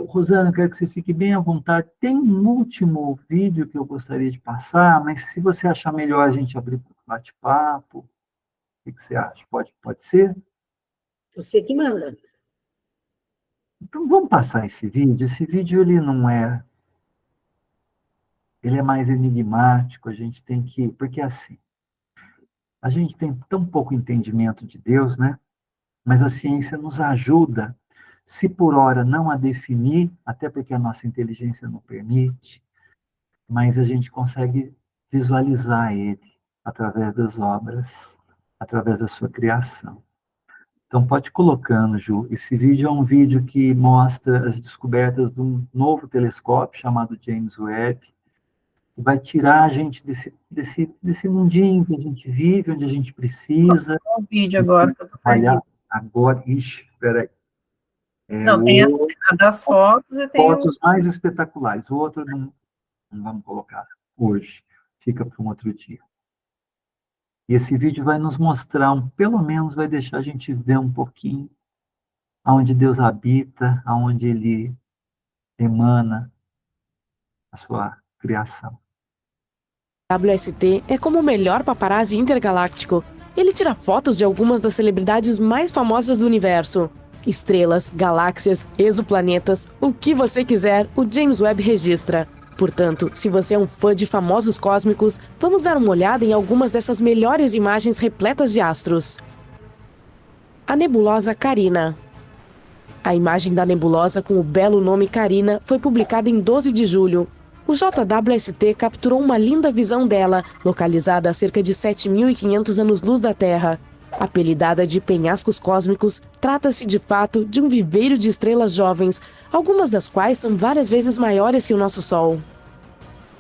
Rosana, eu quero que você fique bem à vontade. Tem um último vídeo que eu gostaria de passar, mas se você achar melhor a gente abrir para o bate-papo, o que você acha? Pode ser? Você que manda. Então, vamos passar esse vídeo. Esse vídeo, ele não é... Ele é mais enigmático, a gente tem que... Porque, assim, a gente tem tão pouco entendimento de Deus, né? Mas a ciência nos ajuda, se por hora não a definir, até porque a nossa inteligência não permite, mas a gente consegue visualizar ele através das obras, através da sua criação. Então, pode ir colocando, Ju. Esse vídeo é um vídeo que mostra as descobertas de um novo telescópio chamado James Webb, que vai tirar a gente desse mundinho que a gente vive, onde a gente precisa. O vídeo agora que eu tô perdendo. Agora, ixi, peraí. Não, tem a das fotos e tem fotos mais espetaculares. O outro não vamos colocar hoje. Fica para um outro dia. E esse vídeo vai nos mostrar, pelo menos vai deixar a gente ver um pouquinho aonde Deus habita, aonde Ele emana a sua criação. WST é como o melhor paparazzi intergaláctico. Ele tira fotos de algumas das celebridades mais famosas do universo. Estrelas, galáxias, exoplanetas, o que você quiser, o James Webb registra. Portanto, se você é um fã de famosos cósmicos, vamos dar uma olhada em algumas dessas melhores imagens repletas de astros. A nebulosa Carina. A imagem da nebulosa com o belo nome Carina foi publicada em 12 de julho. O JWST capturou uma linda visão dela, localizada a cerca de 7.500 anos-luz da Terra. Apelidada de penhascos cósmicos, trata-se de fato de um viveiro de estrelas jovens, algumas das quais são várias vezes maiores que o nosso Sol.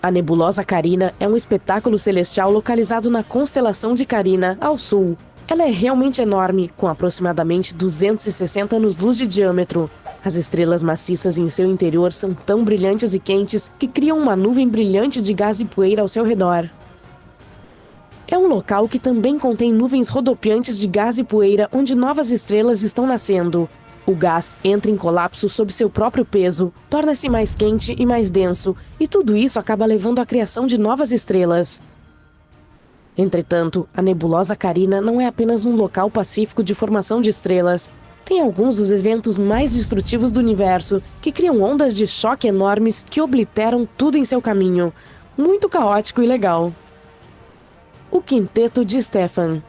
A nebulosa Carina é um espetáculo celestial localizado na constelação de Carina, ao sul. Ela é realmente enorme, com aproximadamente 260 anos-luz de diâmetro. As estrelas maciças em seu interior são tão brilhantes e quentes que criam uma nuvem brilhante de gás e poeira ao seu redor. É um local que também contém nuvens rodopiantes de gás e poeira onde novas estrelas estão nascendo. O gás entra em colapso sob seu próprio peso, torna-se mais quente e mais denso, e tudo isso acaba levando à criação de novas estrelas. Entretanto, a nebulosa Carina não é apenas um local pacífico de formação de estrelas. Tem alguns dos eventos mais destrutivos do universo, que criam ondas de choque enormes que obliteram tudo em seu caminho. Muito caótico e legal. O Quinteto de Stefan.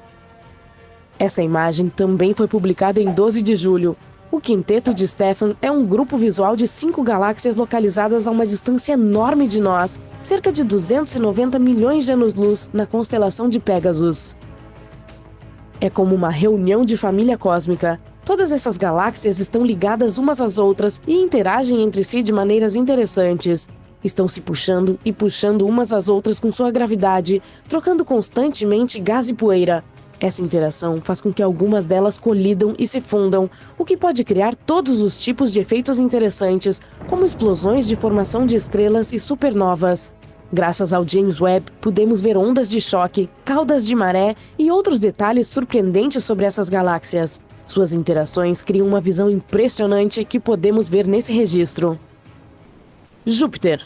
Essa imagem também foi publicada em 12 de julho. O quinteto de Stefan é um grupo visual de 5 galáxias localizadas a uma distância enorme de nós, cerca de 290 milhões de anos-luz na constelação de Pégasus. É como uma reunião de família cósmica. Todas essas galáxias estão ligadas umas às outras e interagem entre si de maneiras interessantes. Estão se puxando e puxando umas às outras com sua gravidade, trocando constantemente gás e poeira. Essa interação faz com que algumas delas colidam e se fundam, o que pode criar todos os tipos de efeitos interessantes, como explosões de formação de estrelas e supernovas. Graças ao James Webb, podemos ver ondas de choque, caudas de maré e outros detalhes surpreendentes sobre essas galáxias. Suas interações criam uma visão impressionante que podemos ver nesse registro. Júpiter.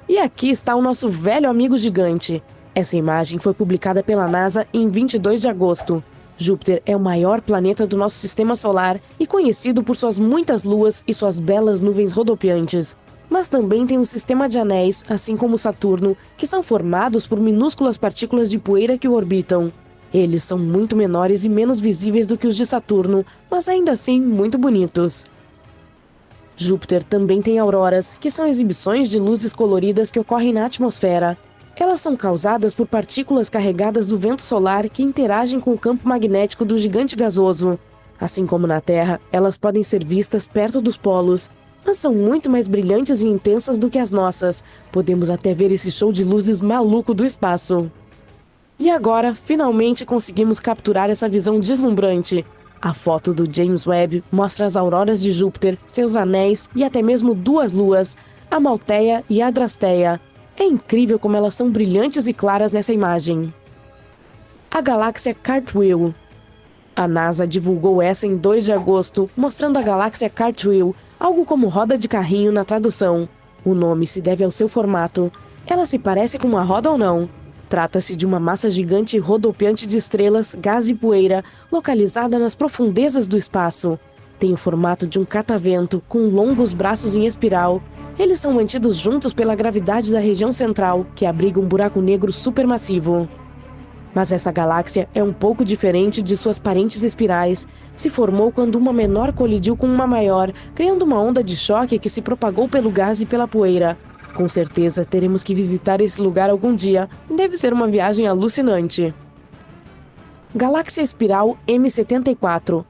E aqui está o nosso velho amigo gigante. Essa imagem foi publicada pela NASA em 22 de agosto. Júpiter é o maior planeta do nosso sistema solar e conhecido por suas muitas luas e suas belas nuvens rodopiantes. Mas também tem um sistema de anéis, assim como Saturno, que são formados por minúsculas partículas de poeira que o orbitam. Eles são muito menores e menos visíveis do que os de Saturno, mas ainda assim muito bonitos. Júpiter também tem auroras, que são exibições de luzes coloridas que ocorrem na atmosfera. Elas são causadas por partículas carregadas do vento solar que interagem com o campo magnético do gigante gasoso. Assim como na Terra, elas podem ser vistas perto dos polos, mas são muito mais brilhantes e intensas do que as nossas. Podemos até ver esse show de luzes maluco do espaço. E agora, finalmente conseguimos capturar essa visão deslumbrante. A foto do James Webb mostra as auroras de Júpiter, seus anéis e até mesmo 2 luas, a Malteia e a Adrasteia. É incrível como elas são brilhantes e claras nessa imagem. A galáxia Cartwheel. A NASA divulgou essa em 2 de agosto, mostrando a galáxia Cartwheel, algo como roda de carrinho na tradução. O nome se deve ao seu formato. Ela se parece com uma roda ou não? Trata-se de uma massa gigante rodopiante de estrelas, gás e poeira, localizada nas profundezas do espaço. Tem o formato de um catavento, com longos braços em espiral. Eles são mantidos juntos pela gravidade da região central, que abriga um buraco negro supermassivo. Mas essa galáxia é um pouco diferente de suas parentes espirais. Se formou quando uma menor colidiu com uma maior, criando uma onda de choque que se propagou pelo gás e pela poeira. Com certeza teremos que visitar esse lugar algum dia. Deve ser uma viagem alucinante. Galáxia Espiral M74.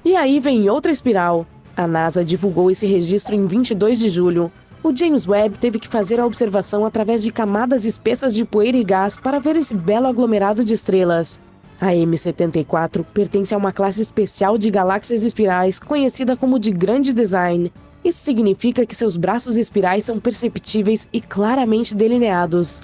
E aí vem outra espiral. A NASA divulgou esse registro em 22 de julho. O James Webb teve que fazer a observação através de camadas espessas de poeira e gás para ver esse belo aglomerado de estrelas. A M74 pertence a uma classe especial de galáxias espirais conhecida como de grande design. Isso significa que seus braços espirais são perceptíveis e claramente delineados.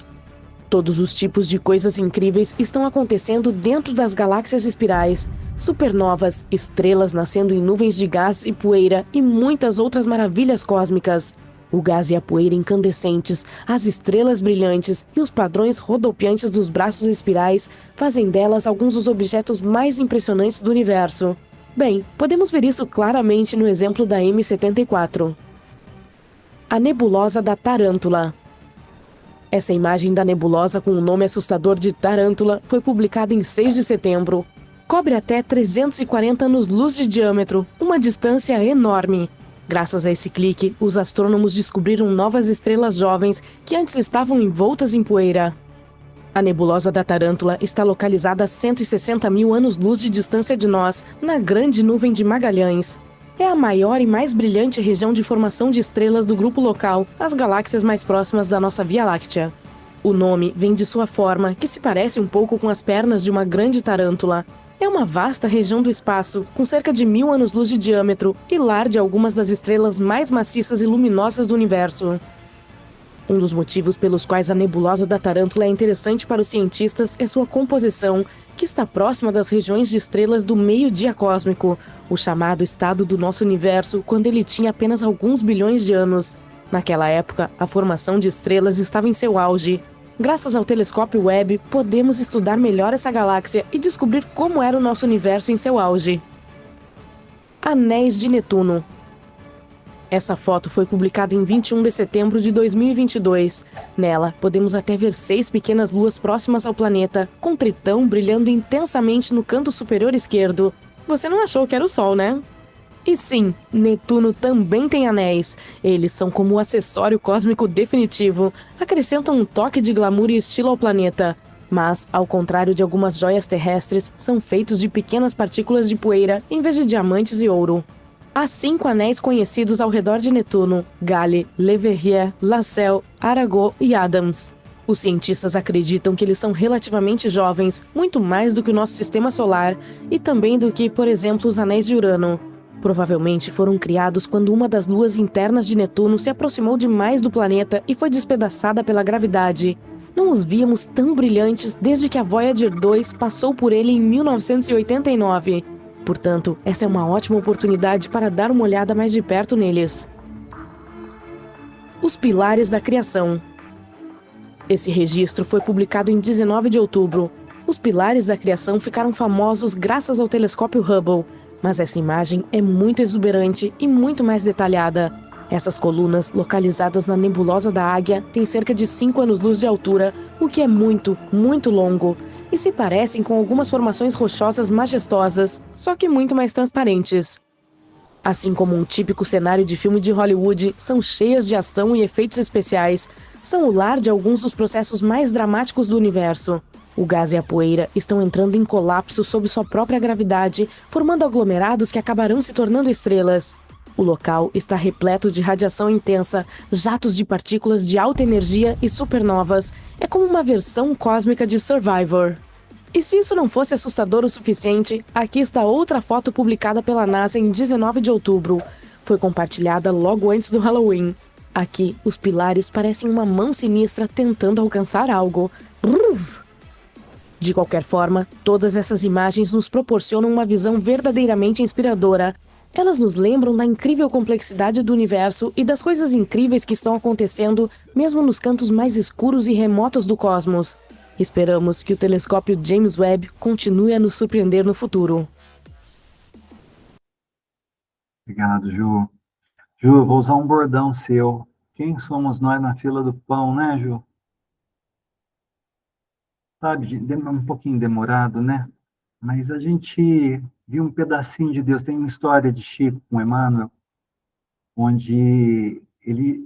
Todos os tipos de coisas incríveis estão acontecendo dentro das galáxias espirais. Supernovas, estrelas nascendo em nuvens de gás e poeira e muitas outras maravilhas cósmicas. O gás e a poeira incandescentes, as estrelas brilhantes e os padrões rodopiantes dos braços espirais fazem delas alguns dos objetos mais impressionantes do universo. Bem, podemos ver isso claramente no exemplo da M74. A nebulosa da Tarântula. Essa imagem da nebulosa com o nome assustador de Tarântula foi publicada em 6 de setembro. Cobre até 340 anos-luz de diâmetro, uma distância enorme. Graças a esse clique, os astrônomos descobriram novas estrelas jovens que antes estavam envoltas em poeira. A nebulosa da Tarântula está localizada a 160 mil anos-luz de distância de nós, na Grande Nuvem de Magalhães. É a maior e mais brilhante região de formação de estrelas do grupo local, as galáxias mais próximas da nossa Via Láctea. O nome vem de sua forma, que se parece um pouco com as pernas de uma grande tarântula. É uma vasta região do espaço, com cerca de 1000 anos-luz de diâmetro e lar de algumas das estrelas mais maciças e luminosas do universo. Um dos motivos pelos quais a nebulosa da Tarântula é interessante para os cientistas é sua composição, que está próxima das regiões de estrelas do meio-dia cósmico, o chamado estado do nosso universo quando ele tinha apenas alguns bilhões de anos. Naquela época, a formação de estrelas estava em seu auge. Graças ao telescópio Webb, podemos estudar melhor essa galáxia e descobrir como era o nosso universo em seu auge. Anéis de Netuno. Essa foto foi publicada em 21 de setembro de 2022. Nela, podemos até ver 6 pequenas luas próximas ao planeta, com Tritão brilhando intensamente no canto superior esquerdo. Você não achou que era o Sol, né? E sim, Netuno também tem anéis. Eles são como o acessório cósmico definitivo, acrescentam um toque de glamour e estilo ao planeta. Mas, ao contrário de algumas joias terrestres, são feitos de pequenas partículas de poeira em vez de diamantes e ouro. Há 5 anéis conhecidos ao redor de Netuno: Gale, Le Verrier, Lassell, Arago e Adams. Os cientistas acreditam que eles são relativamente jovens, muito mais do que o nosso sistema solar, e também do que, por exemplo, os anéis de Urano. Provavelmente foram criados quando uma das luas internas de Netuno se aproximou demais do planeta e foi despedaçada pela gravidade. Não os víamos tão brilhantes desde que a Voyager 2 passou por ele em 1989. Portanto, essa é uma ótima oportunidade para dar uma olhada mais de perto neles. Os Pilares da Criação. Esse registro foi publicado em 19 de outubro. Os Pilares da Criação ficaram famosos graças ao telescópio Hubble, mas essa imagem é muito exuberante e muito mais detalhada. Essas colunas, localizadas na nebulosa da Águia, têm cerca de 5 anos-luz de altura, o que é muito, muito longo, e se parecem com algumas formações rochosas majestosas, só que muito mais transparentes. Assim como um típico cenário de filme de Hollywood, são cheias de ação e efeitos especiais. São o lar de alguns dos processos mais dramáticos do universo. O gás e a poeira estão entrando em colapso sob sua própria gravidade, formando aglomerados que acabarão se tornando estrelas. O local está repleto de radiação intensa, jatos de partículas de alta energia e supernovas. É como uma versão cósmica de Survivor. E se isso não fosse assustador o suficiente, aqui está outra foto publicada pela NASA em 19 de outubro. Foi compartilhada logo antes do Halloween. Aqui, os pilares parecem uma mão sinistra tentando alcançar algo. De qualquer forma, todas essas imagens nos proporcionam uma visão verdadeiramente inspiradora. Elas nos lembram da incrível complexidade do universo e das coisas incríveis que estão acontecendo, mesmo nos cantos mais escuros e remotos do cosmos. Esperamos que o telescópio James Webb continue a nos surpreender no futuro. Obrigado, Ju. Ju, eu vou usar um bordão seu. Quem somos nós na fila do pão, né, Ju? Sabe, um pouquinho demorado, né? Mas a gente viu um pedacinho de Deus. Tem uma história de Chico com Emmanuel, onde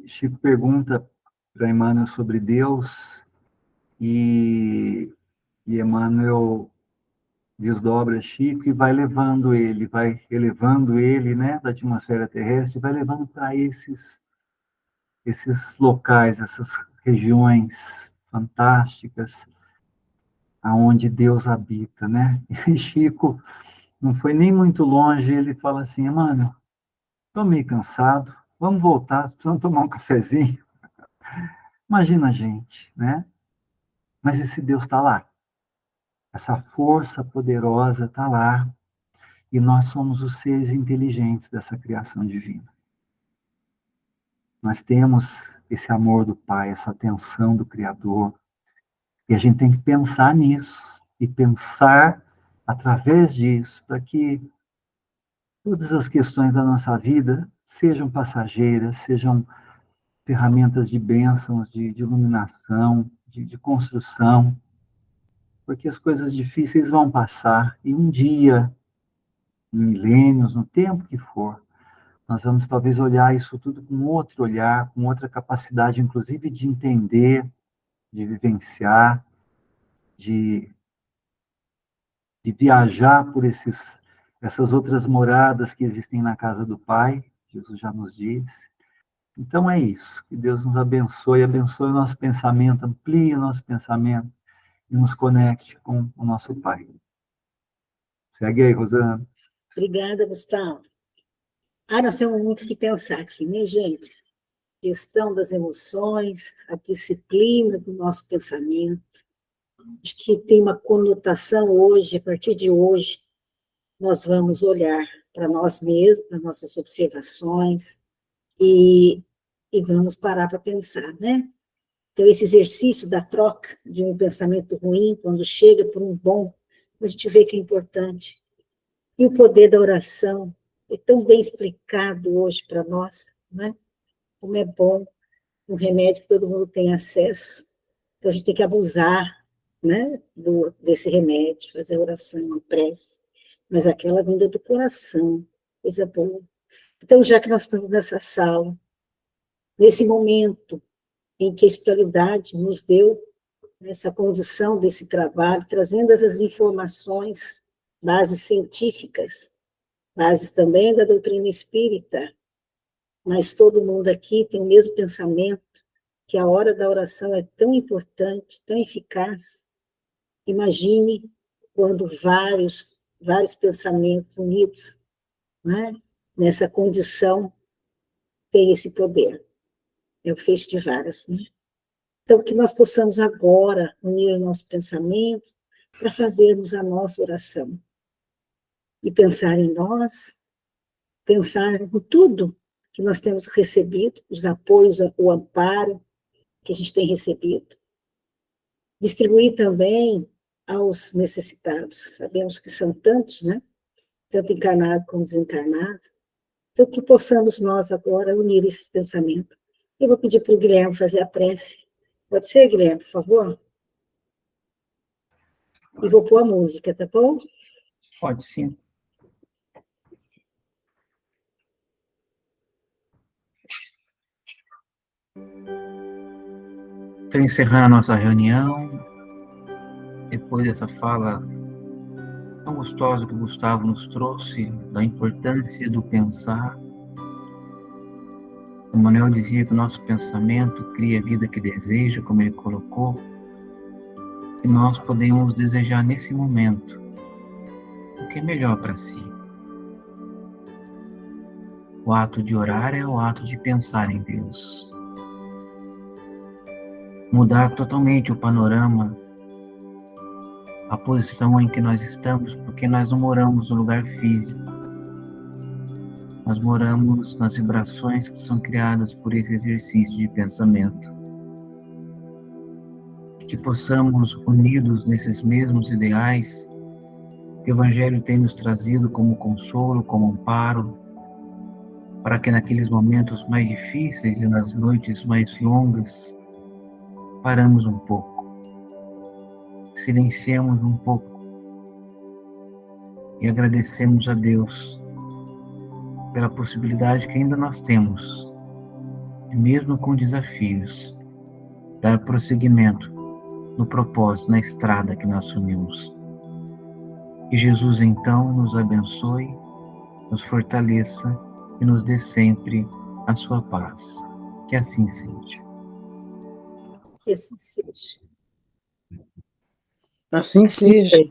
Chico pergunta para Emmanuel sobre Deus e Emmanuel desdobra Chico e vai levando ele, vai elevando ele, né, da atmosfera terrestre, vai levando para esses locais, essas regiões fantásticas, aonde Deus habita, né? E Chico não foi nem muito longe, ele fala assim: mano, estou meio cansado, vamos voltar, precisamos tomar um cafezinho. Imagina a gente, né? Mas esse Deus está lá, essa força poderosa está lá, e nós somos os seres inteligentes dessa criação divina. Nós temos esse amor do Pai, essa atenção do Criador, e a gente tem que pensar nisso, e pensar através disso, para que todas as questões da nossa vida sejam passageiras, sejam ferramentas de bênçãos, de iluminação, de construção, porque as coisas difíceis vão passar, e um dia, em milênios, no tempo que for, nós vamos talvez olhar isso tudo com outro olhar, com outra capacidade, inclusive, de entender, de vivenciar, de viajar por essas outras moradas que existem na casa do Pai, Jesus já nos disse. Então é isso, que Deus nos abençoe o nosso pensamento, amplie o nosso pensamento e nos conecte com o nosso Pai. Segue aí, Rosana. Obrigada, Gustavo. Nós temos muito que pensar aqui, né, gente? Questão das emoções, a disciplina do nosso pensamento. Acho que tem uma conotação hoje, a partir de hoje, nós vamos olhar para nós mesmos, para nossas observações, e vamos parar para pensar, né? Então, esse exercício da troca de um pensamento ruim, quando chega por um bom, a gente vê que é importante. E o poder da oração é tão bem explicado hoje para nós, né? Como é bom, um remédio que todo mundo tem acesso. Então, a gente tem que abusar, né, desse remédio, fazer a oração, a prece. mas aquela vinda do coração, coisa boa. Então, já que nós estamos nessa sala, nesse momento em que a espiritualidade nos deu essa condição desse trabalho, trazendo essas informações, bases científicas, bases também da doutrina espírita, mas todo mundo aqui tem o mesmo pensamento, que a hora da oração é tão importante, tão eficaz. Imagine quando vários pensamentos unidos, né, nessa condição, têm esse poder. É o feixe de varas, né? Então, que nós possamos agora unir o nosso pensamento para fazermos a nossa oração. E pensar em nós, pensar em tudo que nós temos recebido, os apoios, o amparo que a gente tem recebido. Distribuir também aos necessitados. Sabemos que são tantos, né? Tanto encarnado como desencarnado. Então, que possamos nós agora unir esses pensamentos. Eu vou pedir para o Guilherme fazer a prece. Pode ser, Guilherme, por favor? E vou pôr a música, tá bom? Pode sim. Então, encerrando a nossa reunião, depois dessa fala tão gostosa que o Gustavo nos trouxe, da importância do pensar. O Manuel dizia que o nosso pensamento cria a vida que deseja, como ele colocou, e nós podemos desejar nesse momento o que é melhor para si. O ato de orar é o ato de pensar em Deus. Mudar totalmente o panorama, a posição em que nós estamos, porque nós não moramos no lugar físico. Nós moramos nas vibrações que são criadas por esse exercício de pensamento. Que possamos, unidos nesses mesmos ideais, que o Evangelho tem nos trazido como consolo, como amparo, para que naqueles momentos mais difíceis e nas noites mais longas, paramos um pouco, silenciamos um pouco e agradecemos a Deus pela possibilidade que ainda nós temos, de mesmo com desafios, dar prosseguimento no propósito, na estrada que nós assumimos. Que Jesus, então, nos abençoe, nos fortaleça e nos dê sempre a sua paz. Que assim seja. Que assim seja. Assim seja.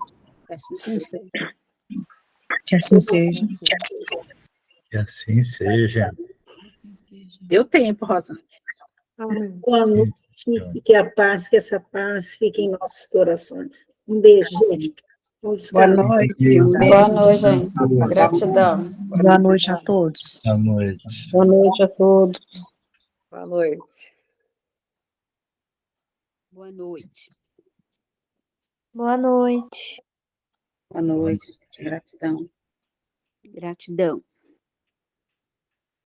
Assim seja. Que assim seja. Que assim seja. Deu tempo, Rosa. Boa noite, que a paz, que essa paz fique em nossos corações. Um beijo, gente. Bom descanso. Boa noite. Boa noite, gente. Gratidão. Boa noite a todos. Boa noite. Boa noite a todos. Boa noite. Boa noite. Boa noite. Boa noite. Gratidão. Gratidão.